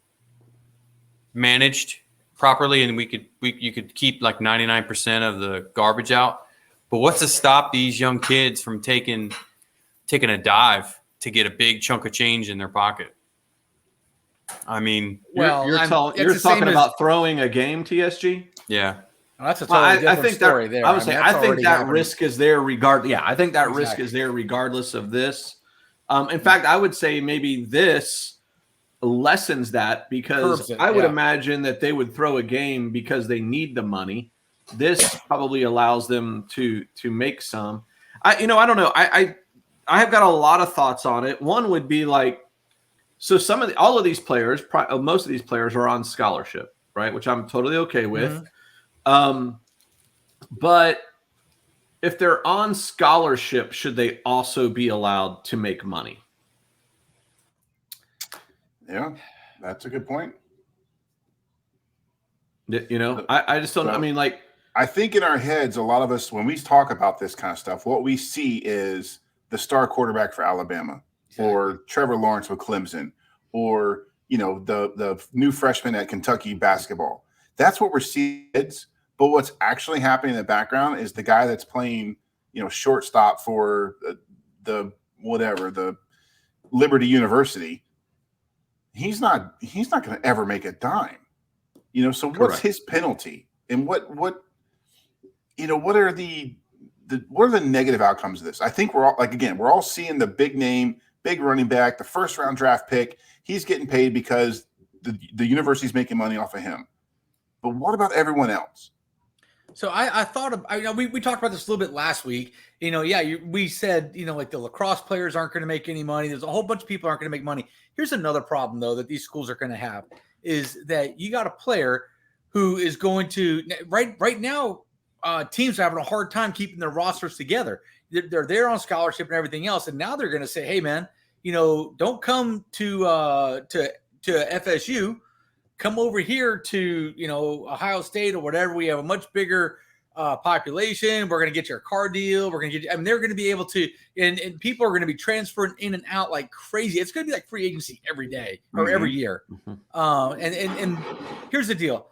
managed properly and you could keep like 99% of the garbage out. But what's to stop these young kids from taking a dive to get a big chunk of change in their pocket? I mean, you're talking about throwing a game, TSG? Yeah. Well, that's a totally different story there. I think that risk is there I think that risk is there regardless of this. In fact, I would say maybe this lessens that because I would imagine that they would throw a game because they need the money. This probably allows them to make some. I don't know. I have got a lot of thoughts on it. One would be like, so all of these players, most of these players are on scholarship, right? Which I'm totally okay with. But if they're on scholarship, should they also be allowed to make money? Yeah, that's a good point. I just don't. I mean, like, I think in our heads, a lot of us, when we talk about this kind of stuff, what we see is the star quarterback for Alabama, or Trevor Lawrence with Clemson, or the new freshman at Kentucky basketball. That's what we're seeing. But what's actually happening in the background is the guy that's playing, shortstop for the Liberty University. He's not going to ever make a dime. So what's his penalty? And what are the negative outcomes of this? I think we're all seeing the big name, big running back, the first round draft pick. He's getting paid because the university's making money off of him. But what about everyone else? So I thought of, we talked about this a little bit last week. We said, like the lacrosse players aren't going to make any money. There's a whole bunch of people aren't going to make money. Here's another problem, though, that these schools are going to have is that you got a player who is going to right now. Teams are having a hard time keeping their rosters together. They're there on scholarship and everything else, and now they're going to say, "Hey, man, don't come to FSU. Come over here to Ohio State or whatever. We have a much bigger population. We're going to get you a car deal. We're going to get you." I mean, they're going to be able to, and people are going to be transferring in and out like crazy. It's going to be like free agency every day or every year. And here's the deal: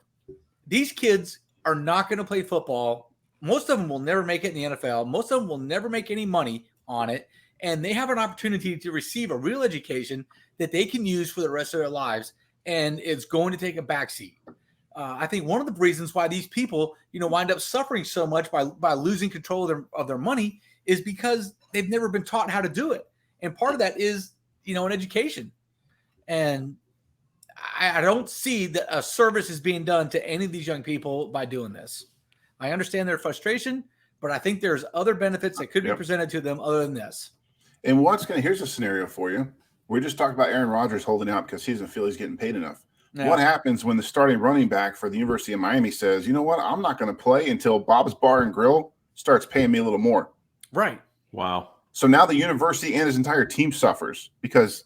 these kids are not going to play football. Most of them will never make it in the NFL. Most of them will never make any money on it. And they have an opportunity to receive a real education that they can use for the rest of their lives. And it's going to take a backseat. I think one of the reasons why these people, wind up suffering so much by losing control of their money is because they've never been taught how to do it. And part of that is, an education. And I don't see that a service is being done to any of these young people by doing this. I understand their frustration, but I think there's other benefits that could be presented to them other than this. And here's a scenario for you. We just talked about Aaron Rodgers holding out because he doesn't feel he's getting paid enough. Yeah. What happens when the starting running back for the University of Miami says, you know what, I'm not going to play until Bob's Bar and Grill starts paying me a little more? Right. Wow. So now the university and his entire team suffers because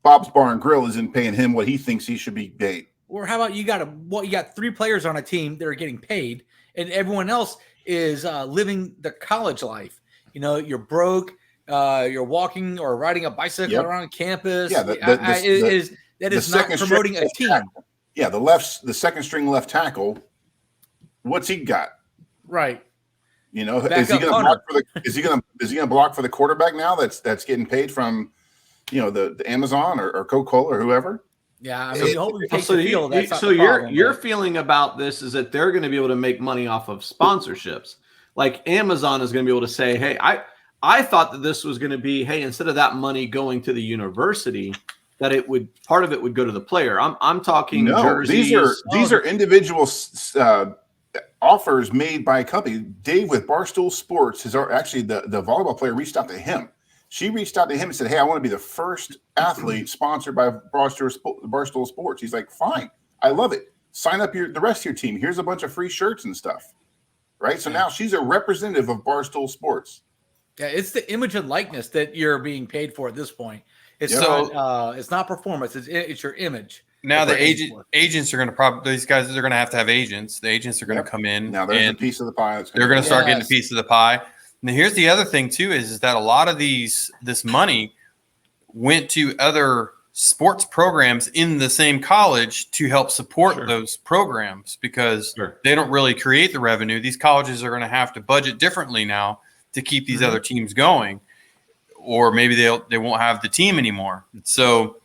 Bob's Bar and Grill isn't paying him what he thinks he should be paid. Or how about you got 3 players on a team that are getting paid and everyone else is living the college life. You're broke. You're walking or riding a bicycle around campus. Yeah, that is not promoting a team. Tackle. Yeah, the second string left tackle. What's he got? Right. Is he going to block for the quarterback now? That's getting paid from, the Amazon or Coca-Cola or whoever. Yeah, I mean, hopefully takes the field. That's not the problem, your feeling about this is that they're going to be able to make money off of sponsorships. Like Amazon is going to be able to say, "Hey, I thought that this was going to be, hey, instead of that money going to the university, that part of it would go to the player." I'm talking jerseys. These are individual offers made by a company. Dave with Barstool Sports is actually the volleyball player reached out to him. She reached out to him and said, "Hey, I want to be the first athlete sponsored by Barstool Sports." He's like, "Fine, I love it. Sign up the rest of your team. Here's a bunch of free shirts and stuff." Right. So now she's a representative of Barstool Sports. Yeah, it's the image and likeness that you're being paid for at this point. It's not performance. It's your image. Now the agents are going to these guys are going to have agents. The agents are going to come in. Now there's a piece of the pie. They're going to start getting a piece of the pie. Now here's the other thing too is that a lot of this money went to other sports programs in the same college to help support those programs because they don't really create the revenue. These colleges are going to have to budget differently now to keep these other teams going, or maybe they won't have the team anymore. So,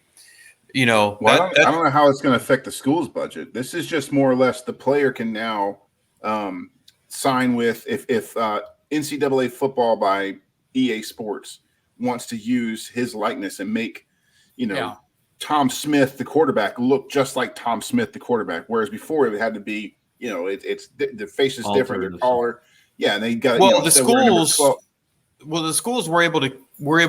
I don't know how it's going to affect the school's budget. This is just more or less the player can now sign with if NCAA football by EA Sports wants to use his likeness and make, Tom Smith, the quarterback, look just like Tom Smith, the quarterback. Whereas before it had to be, it's the face is different, they're taller. Yeah, and they got the schools were able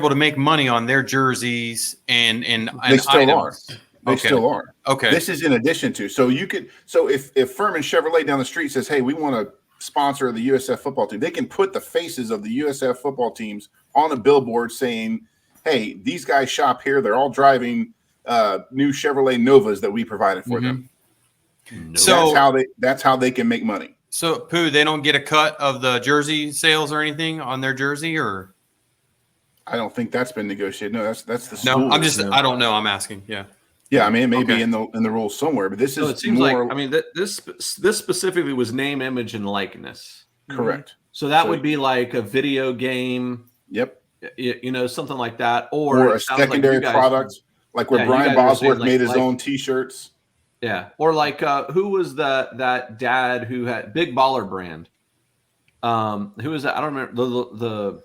to make money on their jerseys and they still items. Are. They still are. Okay. This is in addition to. So if Furman Chevrolet down the street says, "Hey, we want to sponsor the USF football team," they can put the faces of the USF football teams on a billboard saying, "Hey, these guys shop here. They're all driving new Chevrolet Novas that we provided for them." So that's how they can make money. So, Pooh, they don't get a cut of the jersey sales or anything on their jersey, or I don't think that's been negotiated. No, that's the school. No, I don't know. I'm asking. Yeah. Yeah, I mean, it may be in the rules somewhere, but this is. It seems more, like, I mean, this specifically was name, image, and likeness. Correct. So that would be like a video game. Yep. Something like that, or a secondary product, like where Brian Bosworth made his own T-shirts. Yeah, or like who was that dad who had Big Baller Brand? Who was that? I don't remember. The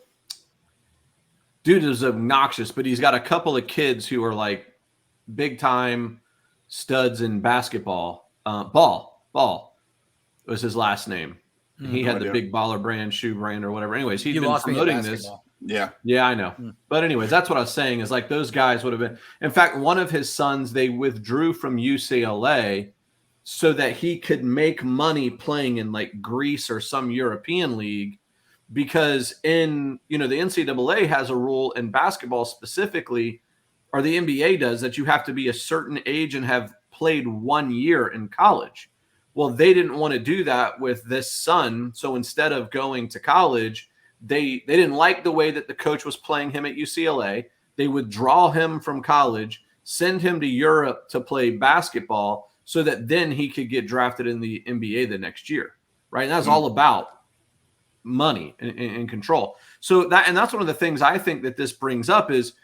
dude is obnoxious, but he's got a couple of kids who are like big time studs in basketball. Ball was his last name. He had the big baller brand, shoe brand, or whatever. Anyways, he's been promoting this. Yeah. Yeah, I know. But anyways, that's what I was saying is like those guys would have been. In fact, one of his sons, they withdrew from UCLA so that he could make money playing in like Greece or some European league, because in, the NCAA has a rule in basketball specifically, or the NBA does, that you have to be a certain age and have played 1 year in college. Well, they didn't want to do that with this son. So instead of going to college, they didn't like the way that the coach was playing him at UCLA. They withdraw him from college, send him to Europe to play basketball so that then he could get drafted in the NBA the next year. Right. And that's all about money and control. So that's one of the things I think that this brings up is,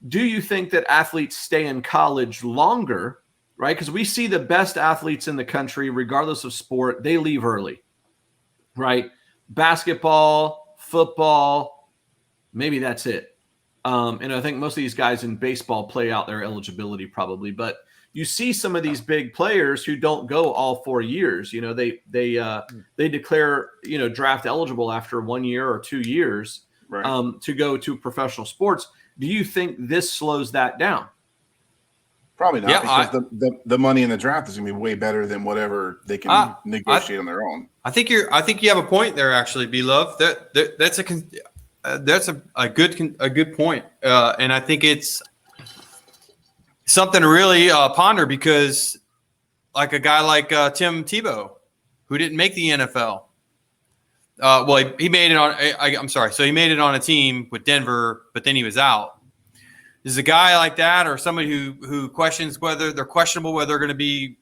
do you think that athletes stay in college longer? Right? Because we see the best athletes in the country, regardless of sport, they leave early, right? Basketball, football, maybe that's it. And I think most of these guys in baseball play out their eligibility probably, but you see some of these big players who don't go all 4 years. They declare, draft eligible after 1 year or 2 years, right, to go to professional sports. Do you think this slows that down? Probably not, because the money in the draft is going to be way better than whatever they can negotiate on their own. I think you have a point there, actually, B-Love. That's a good point, and I think it's something to really ponder, because like a guy like Tim Tebow, who didn't make the NFL. He made it on. I'm sorry. So he made it on a team with Denver, but then he was out. Is a guy like that, or somebody who questions whether they're questionable, whether they're going to be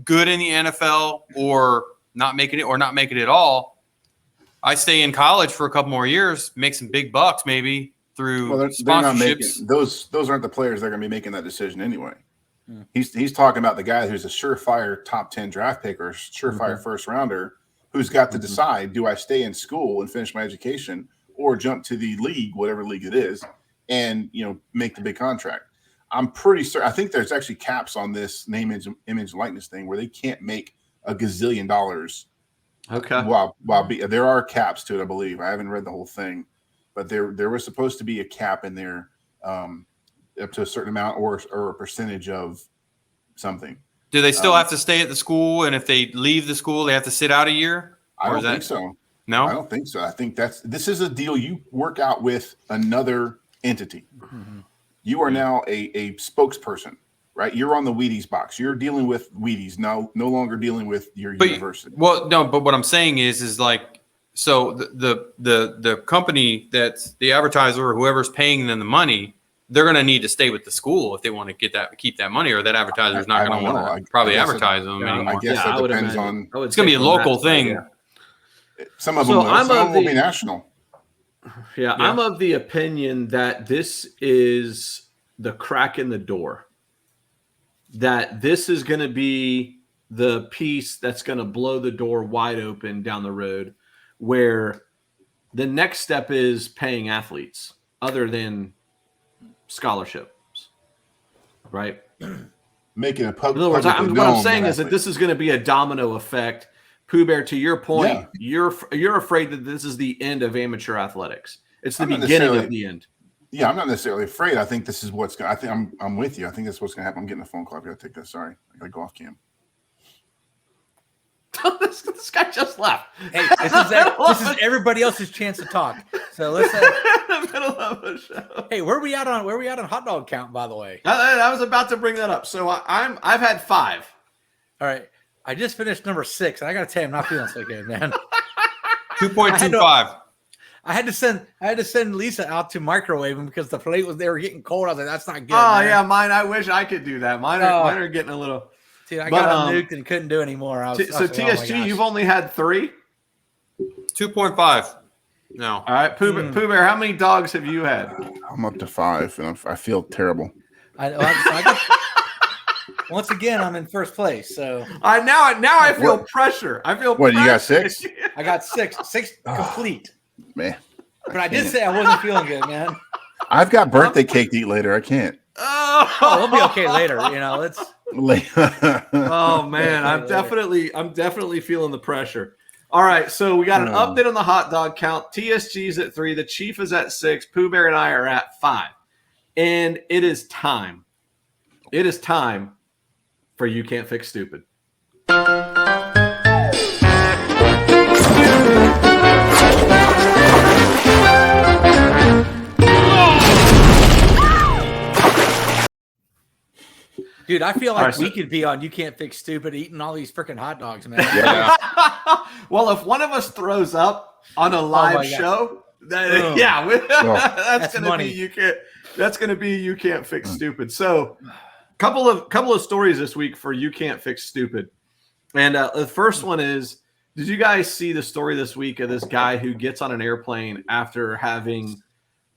good in the NFL or not making it, or not making it at all? I stay in college for a couple more years, make some big bucks maybe through sponsorships. They're not making, those aren't the players that are going to be making that decision anyway. He's talking about the guy who's a surefire top 10 draft pick or surefire first rounder, who's got to decide, do I stay in school and finish my education, or jump to the league, whatever league it is, and make the big contract. I'm pretty certain. I think there's actually caps on this name, image, likeness thing where they can't make $1 gazillion. Okay. There are caps to it, I believe. I haven't read the whole thing, but there was supposed to be a cap in there, up to a certain amount or a percentage of something. Do they still have to stay at the school, and if they leave the school, they have to sit out a year? I don't think so. No, I don't think so. I think this is a deal you work out with another entity. You are now a spokesperson, right? You're on the Wheaties box. You're dealing with Wheaties, no longer dealing with your university. But what I'm saying is like, so the company that's the advertiser or whoever's paying them the money, they're going to need to stay with the school if they want to keep that money, or that advertiser is not going to want to probably advertise them anymore. I guess that depends on. It's going to be a local thing. Yeah. Some of them will be national. Yeah, I'm of the opinion that this is the crack in the door. That this is going to be the piece that's going to blow the door wide open down the road, where the next step is paying athletes other than scholarships, right? Making a public. In other words, what I'm saying is that this is going to be a domino effect. Pooh Bear, to your point, you're afraid that this is the end of amateur athletics. It's the beginning of the end. Yeah, I'm not necessarily afraid. I think this is what's going. I think I'm with you. I think that's what's going to happen. I'm getting a phone call. I got to take that. Sorry, I got to go off cam. This guy just left. Hey, this is everybody else's chance to talk. So let's. In the middle of a show. Hey, where are we at on hot dog count? By the way, I was about to bring that up. So I've had 5. All right, I just finished number 6, and I got to tell you, I'm not feeling so good, man. 2.25. I had to send Lisa out to microwave them because the plate they were getting cold. I was like, that's not good. Oh man. Yeah, mine. I wish I could do that. Mine are getting a little. Dude, I got nuked and couldn't do anymore. So TSG, you've only had 3? 2.5. No. All right, Pooh Bear, how many dogs have you had? I'm up to 5, and I feel terrible. Once again, I'm in first place. So now I feel pressure. I feel. What, pressure. You got 6? I got 6 complete. Man, but I did say I wasn't feeling good, man. I've got birthday cake to eat later. I can't. Oh, we'll be okay later. Let's. Oh man, I'm definitely feeling the pressure. All right, so we got an update on the hot dog count. TSG's at 3. The Cheif is at 6. Pooh Bear and I are at 5. And it is time. It is time for You Can't Fix Stupid. Dude, I feel like we could be on You Can't Fix Stupid eating all these freaking hot dogs, man. Yeah. Well, if one of us throws up on a live show, that's going to be You Can't Fix Stupid. So, couple of stories this week for You Can't Fix Stupid. And the first one is, did you guys see the story this week of this guy who gets on an airplane after having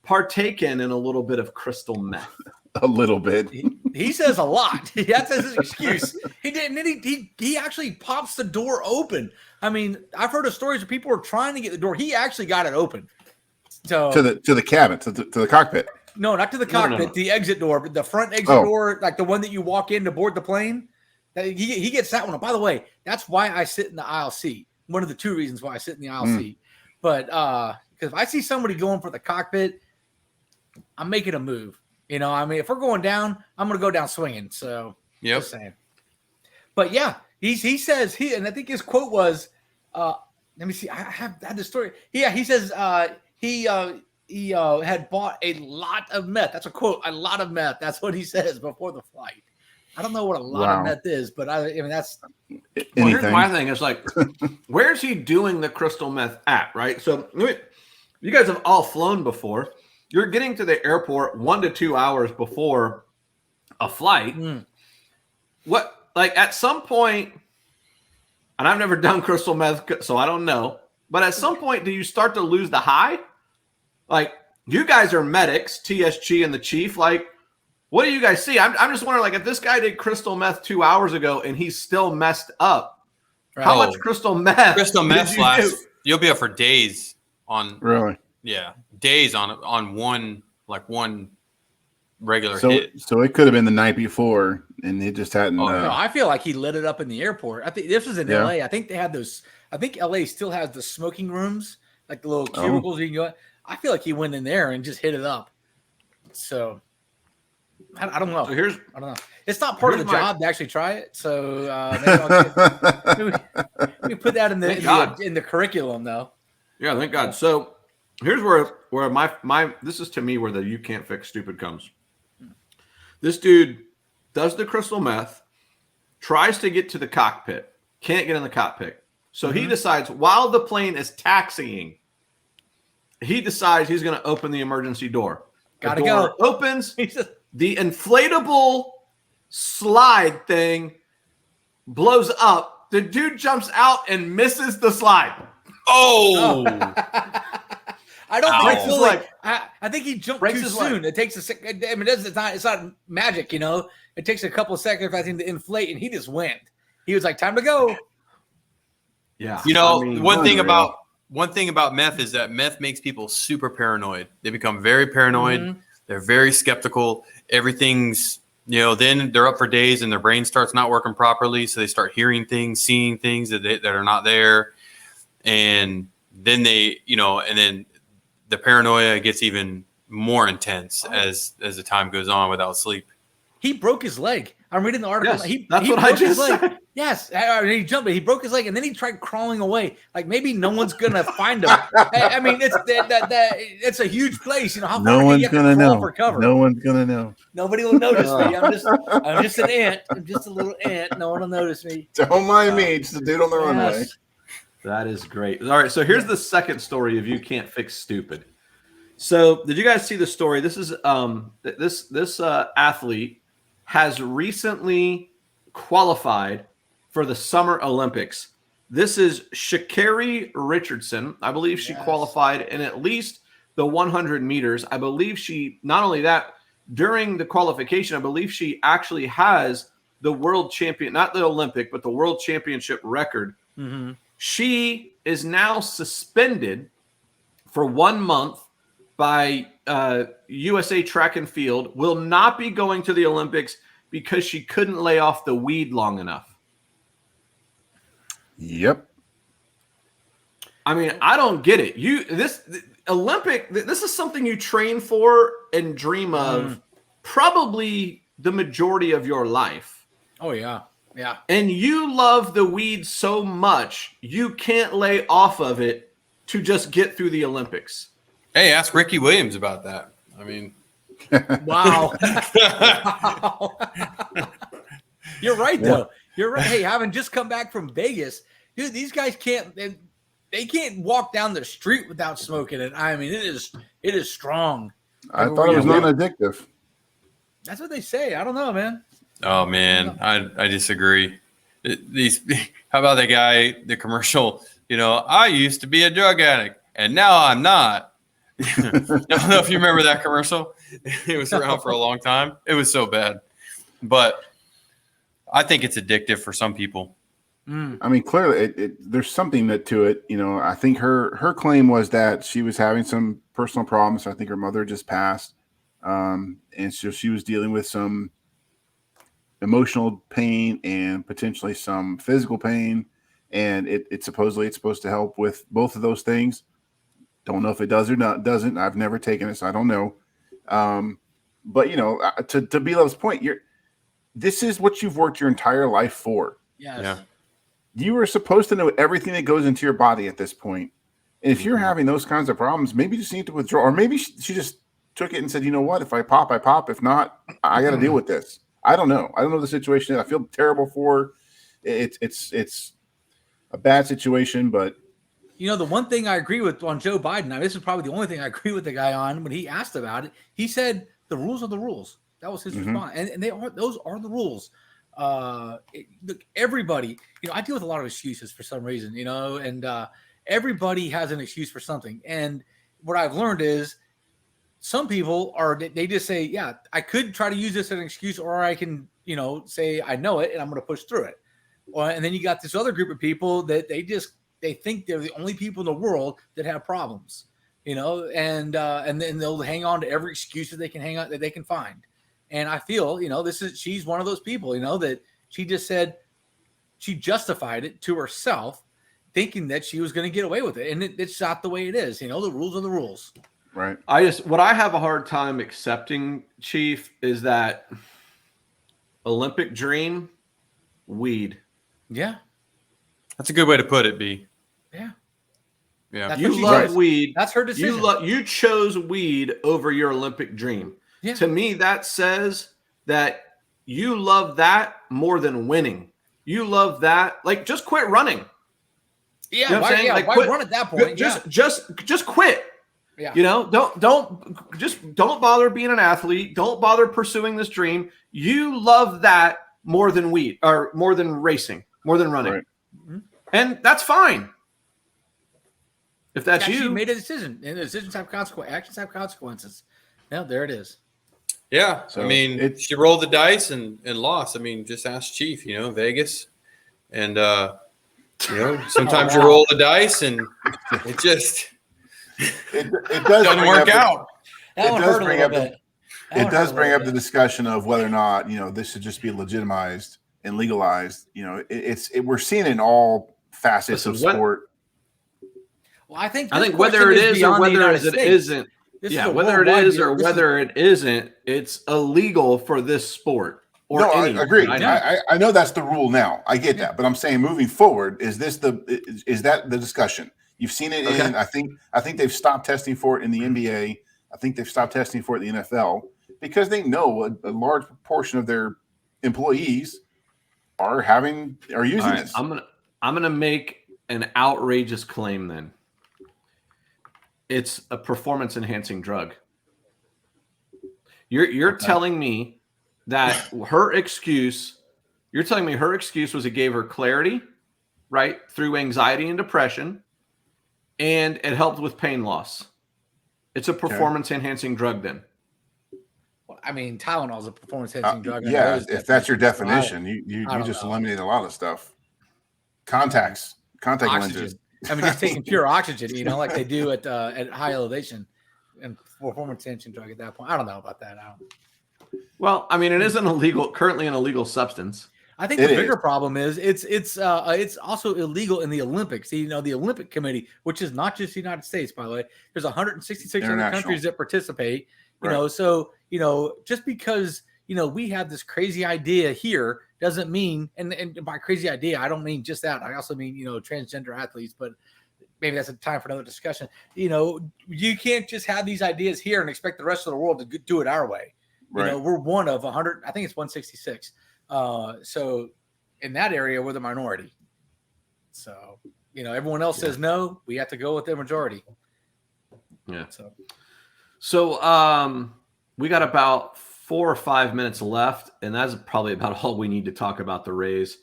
partaken in a little bit of crystal meth? A little bit. He says a lot. That's his excuse. He didn't. He actually pops the door open. I mean, I've heard of stories where people were trying to get the door. He actually got it open. So to the cabin, to the cockpit. No, not to the cockpit. No. The exit door, but the front exit door, like the one that you walk in to board the plane. He gets that one. By the way, that's why I sit in the aisle seat. One of the 2 reasons why I sit in the aisle seat. But because if I see somebody going for the cockpit, I'm making a move. You know, I mean, if we're going down, I'm going to go down swinging. So, just saying. But yeah, he says and I think his quote was, let me see, I have the story. Yeah, he says he had bought a lot of meth. That's a quote, a lot of meth. That's what he says before the flight. I don't know what a lot of meth is, but I mean, that's. Well, here's my thing. It's like, where's he doing the crystal meth at, right? So, you guys have all flown before. You're getting to the airport 1 to 2 hours before a flight. What, like at some point, and I've never done crystal meth, so I don't know, but at some point, do you start to lose the high? Like, you guys are medics, TSG and The Cheif. Like, what do you guys see? I'm just wondering, like, if this guy did crystal meth 2 hours ago and he's still messed up, how much crystal meth? Crystal meth lasts. You'll be up for days on. Really? Yeah, days on one regular hit. So it could have been the night before, and it just hadn't. No, I feel like he lit it up in the airport. I think this was in LA. I think they had those. I think LA still has the smoking rooms, like the little cubicles you can go. I feel like he went in there and just hit it up. So I don't know. So I don't know. It's not part of the job to actually try it. So maybe we put that in the curriculum, though. Yeah, thank God. So. Here's where my this is to me where the You Can't Fix Stupid comes. This dude does the crystal meth, tries to get to the cockpit, can't get in the cockpit. So he decides while the plane is taxiing, he decides he's going to open the emergency door. The door opens. The inflatable slide thing blows up. The dude jumps out and misses the slide. Oh. I don't think I think he jumped too soon. It takes a second. I mean, it's not magic, you know. It takes a couple of seconds, I think, to inflate, and he just went. He was like, "Time to go." Yeah. You know, one thing about meth is that meth makes people super paranoid. They become very paranoid. They're very skeptical. Everything's, then they're up for days and their brain starts not working properly, so they start hearing things, seeing things that are not there, and then and then the paranoia gets even more intense as the time goes on without sleep. He broke his leg. I'm reading the article. Yes, that's what I just said. Yes, he jumped. He broke his leg, and then he tried crawling away. Like maybe no one's gonna find him. I mean, it's a huge place. You know, how no one's gonna know. For cover? No one's gonna know. Nobody will notice me. I'm just an ant. I'm just a little ant. No one will notice me. Don't mind me. It's the dude on the runway. That is great. All right, so here's the second story of You Can't Fix Stupid. So, did you guys see the story? This is this athlete has recently qualified for the Summer Olympics. This is Sha'Carri Richardson. I believe she qualified in at least the 100 meters. I believe she, not only that, during the qualification, I believe she actually has the world champion, not the Olympic, but the world championship record. Mm-hmm. She is now suspended for 1 month by USA Track and Field, will not be going to the Olympics because she couldn't lay off the weed long enough. Yep. I mean, I don't get it. This is something you train for and dream of probably the majority of your life. Oh yeah. Yeah. And you love the weed so much, you can't lay off of it to just get through the Olympics. Hey, ask Ricky Williams about that. I mean, wow. You're right, though. You're right. Hey, having just come back from Vegas, dude, these guys they can't walk down the street without smoking it. I mean, it is strong. I thought it was non-addictive. That's what they say. I don't know, man. oh man, I disagree. How about the commercial? I used to be a drug addict and now I'm not. I don't know if you remember that commercial. It was around for a long time. It was so bad, but I think it's addictive for some people. I mean, clearly, there's something to it. I think her claim was that she was having some personal problems. I think her mother just passed, and so she was dealing with some emotional pain and potentially some physical pain. And it's supposed to help with both of those things. Don't know if it does or doesn't. I've never taken it, so I don't know. But to B-Love's point, this is what you've worked your entire life for. Yes. Yeah. You are supposed to know everything that goes into your body at this point. And if you're having those kinds of problems, maybe you just need to withdraw. Or maybe she just took it and said, you know what? If I pop, I pop. If not, I got to deal with this. I don't know. I don't know the situation. I feel terrible for her. It's a bad situation, but the one thing I agree with on Joe Biden, now this is probably the only thing I agree with the guy on when he asked about it. He said the rules are the rules. That was his response, and those are the rules. Look, everybody, I deal with a lot of excuses for some reason, and everybody has an excuse for something. And what I've learned is some people they just say, yeah, I could try to use this as an excuse, or I can, say I know it and I'm going to push through it. And then you got this other group of people that they think they're the only people in the world that have problems, and then they'll hang on to every excuse that they can find. And I feel, she's one of those people, that she just said she justified it to herself, thinking that she was going to get away with it. And it's not the way it is. The rules are the rules. right. What I have a hard time accepting, Chief, is that Olympic dream, weed. Yeah. That's a good way to put it, B. Yeah. Yeah. That's You love chose. weed. That's her decision. You chose weed over your Olympic dream. Yeah. To me, that says that you love that more than winning. You love that. Like, just quit running. Yeah. You know what I'm saying? Yeah, Like, why quit, run at that point? Just quit. Yeah. Don't bother being an athlete. Don't bother pursuing this dream. You love that more than weed, or more than racing, more than running. Right. And that's fine. If that's She you. made a decision, and decisions have consequences. Actions have consequences. Yeah, there it is. Yeah. So I mean, she rolled the dice and lost. I mean, just ask Chief, Vegas. And, sometimes you roll the dice and it just it does doesn't work out. That one hurt a little bit. It does bring up the discussion of whether or not, this should just be legitimized and legalized. We're seeing it in all facets of sport. Well, I think whether it is or whether it isn't. Whether it is or whether it isn't, it's illegal for this sport. No, I agree. I know that's the rule now. I get that, but I'm saying moving forward, is that the discussion? You've seen it in. I think they've stopped testing for it in the NBA. I think they've stopped testing for it in the NFL because they know a large proportion of their employees are using this. I'm gonna make an outrageous claim then. It's a performance enhancing drug. You're telling me that her excuse was it gave her clarity, right, through anxiety and depression, and it helped with pain loss. It's a performance enhancing drug then. Well, I mean, Tylenol is a performance enhancing drug. Yeah, if that's your definition, you just eliminate a lot of stuff. Contact lenses. I mean, just taking pure oxygen, like they do at high elevation, and performance enhancing drug at that point. I don't know about that. Well, I mean, it is currently an illegal substance. I think the bigger problem is it's also illegal in the Olympics. The Olympic Committee, which is not just the United States, by the way. There's 166 other countries that participate. So just because we have this crazy idea here doesn't mean, and by crazy idea I don't mean just that. I also mean transgender athletes, but maybe that's a time for another discussion. You can't just have these ideas here and expect the rest of the world to do it our way. Right. We're one of 100. I think it's 166. So in that area, we're the minority. So, everyone else says no, we have to go with the majority. Yeah. So we got about 4 or 5 minutes left, and that's probably about all we need to talk about the Rays.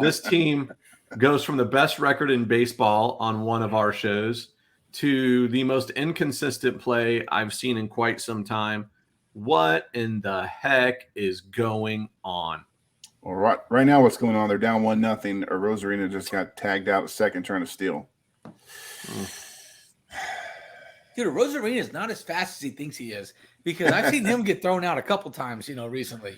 This team goes from the best record in baseball on one of our shows to the most inconsistent play I've seen in quite some time. What in the heck is going on? Well, right now, what's going on? They're down 1-0. Rosarina just got tagged out second, trying to steal. Dude, Rosarina is not as fast as he thinks he is, because I've seen him get thrown out a couple times, recently.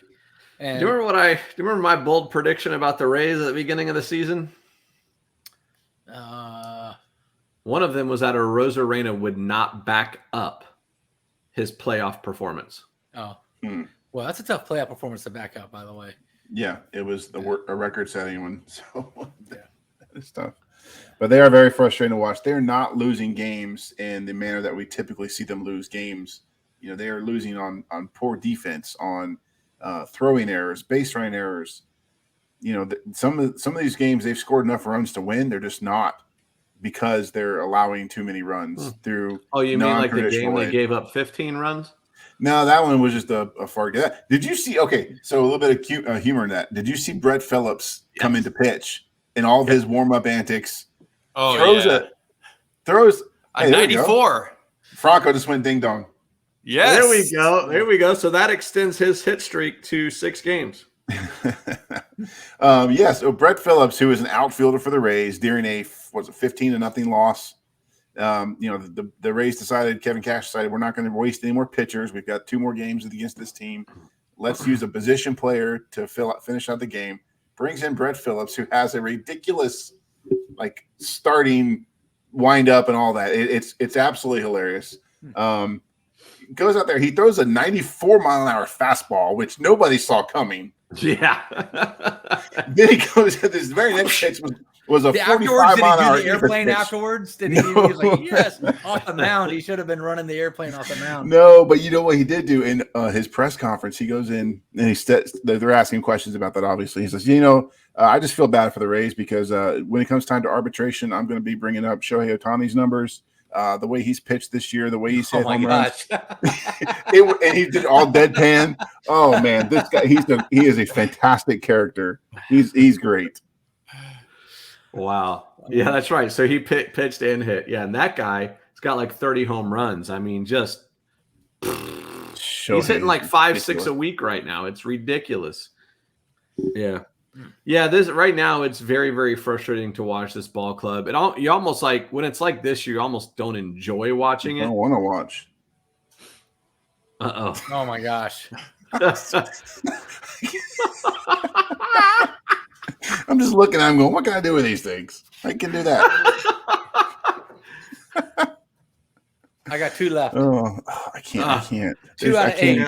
And do you remember my bold prediction about the Rays at the beginning of the season? One of them was that Rosarina would not back up his playoff performance. Oh, well, that's a tough playoff performance to back up, by the way. Yeah, it was a record-setting one, so that is tough. But they are very frustrating to watch. They're not losing games in the manner that we typically see them lose games. They are losing on poor defense, on throwing errors, base running errors. Some of these games they've scored enough runs to win. They're just not, because they're allowing too many runs through. Oh, you mean like the game they gave up 15 runs? No, that one was just a far game. Did you see? Okay, so a little bit of humor in that. Did you see Brett Phillips come into pitch and all of his warm-up antics? Oh, throws a 94. Franco just went ding dong. Yes. There we go. So that extends his hit streak to 6 games. So Brett Phillips, who is an outfielder for the Rays during a 15-0 loss. The Rays decided, Kevin Cash decided, we're not going to waste any more pitchers. We've got 2 more games against this team. Let's use a position player to finish out the game. Brings in Brett Phillips, who has a ridiculous starting wind up and all that. It's absolutely hilarious. Goes out there, he throws a 94-mile-an-hour fastball, which nobody saw coming. Yeah. Then he goes to this very next pitch was a 45-mile-an-hour airplane pitch. Afterwards? He was like, yes, off the mound. He should have been running the airplane off the mound. No, but you know what he did do in his press conference? He goes in and they're asking questions about that, obviously. He says, I just feel bad for the Rays because when it comes time to arbitration, I'm going to be bringing up Shohei Ohtani's numbers. The way he's pitched this year, the way he's hit home runs. And he did all deadpan. Oh man, this guy, he is a fantastic character. He's great. Wow. Yeah, that's right. So he pitched and hit. Yeah, and that guy has got like 30 home runs. I mean, he's hitting like 5-6 a week right now. It's ridiculous. Yeah. Yeah, this right now it's very, very frustrating to watch this ball club. You almost like when it's like this, you almost don't enjoy watching it. I don't want to watch. Uh-oh. Oh my gosh. I'm just looking at him going, what can I do with these things? I can do that. I got 2 left. Oh, I can't. 2 out of 8.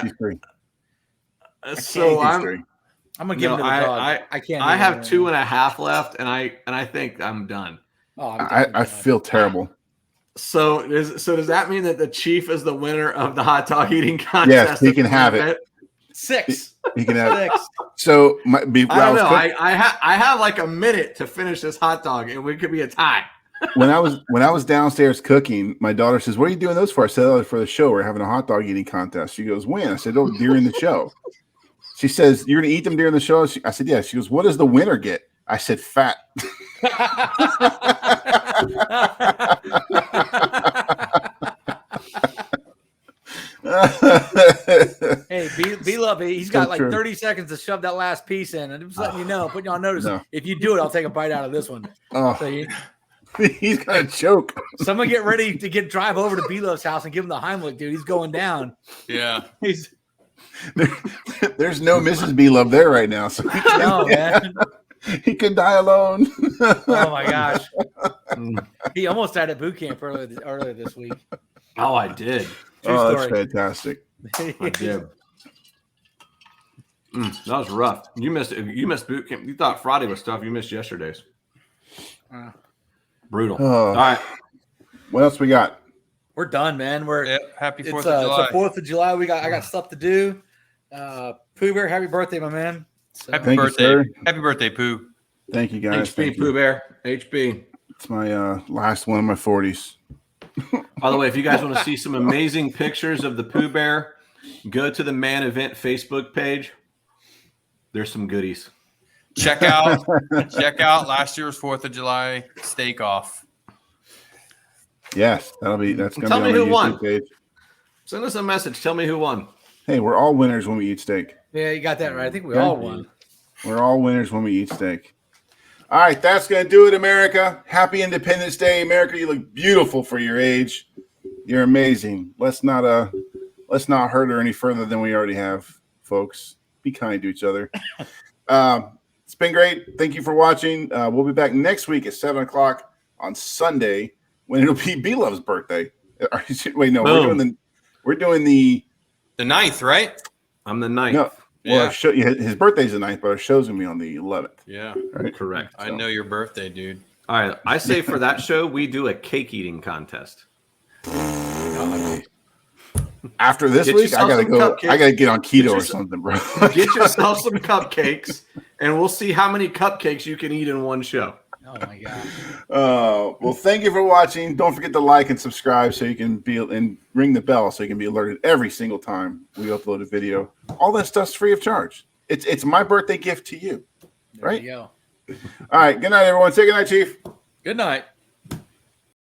So I'm gonna give it to the dog. I can't. I have 2.5 left, and I think I'm done. Oh, I feel terrible. So does that mean that the Cheif is the winner of the hot dog eating contest? Yes, he can have it. 6. He can have 6. So I don't know. I have like a minute to finish this hot dog, and we could be a tie. When I was downstairs cooking, my daughter says, "What are you doing those for?" I said, "Oh, for the show. We're having a hot dog eating contest." She goes, "When?" I said, "Oh, during the show." She says, "You're going to eat them during the show?" I said, "Yeah." She goes, "What does the winner get?" I said, "Fat." Hey, B-Love, he's got like 30 seconds to shove that last piece in. And I'm just letting you know, putting you on notice. No. If you do it, I'll take a bite out of this one. Oh, so he's going to choke. Someone get ready to drive over to B-Love's house and give him the Heimlich, dude. He's going down. Yeah. There's no Mrs. B love there right now, so Man. he could die alone. Oh my gosh. He almost died at boot camp earlier this week. Oh, I did. Oh, that's fantastic. I did. That was rough. You missed boot camp. You thought Friday was tough. You missed yesterday's. Brutal. All right. What else we got? We're done, man. Happy 4th of July. It's the 4th of July. I got stuff to do. Pooh Bear, happy birthday, my man. So. Happy birthday. Happy birthday, Pooh. Thank you, guys. HB, Pooh Bear. HB. It's my last one of my 40s. By the way, if you guys want to see some amazing pictures of the Pooh Bear, go to the Man Event Facebook page. There's some goodies. Check out last year's 4th of July steak off. Yes, that's gonna Tell be me on who my won. YouTube page. Send us a message. Tell me who won. Hey, we're all winners when we eat steak. Yeah, you got that right. I think we all won. We're all winners when we eat steak. All right, that's gonna do it, America. Happy Independence Day, America. You look beautiful for your age. You're amazing. Let's not hurt her any further than we already have, folks. Be kind to each other. It's been great. Thank you for watching. We'll be back next week at 7:00 on Sunday when it'll be B-Love's birthday. Wait, no, we're doing the 9th, right? I'm the 9th. No, well, his birthday's the 9th, but our show's gonna be on the 11th. Yeah, right? Correct. I know your birthday, dude. All right, I say for that show we do a cake eating contest. After this week, I gotta go. I gotta get on keto or something, bro. Get yourself some cupcakes, and we'll see how many cupcakes you can eat in one show. Oh my god. Well, thank you for watching. Don't forget to like and subscribe so you can and ring the bell so you can be alerted every single time we upload a video. All that stuff's free of charge. It's my birthday gift to you. Right? There you go. All right. Good night, everyone. Say good night, Chief. Good night.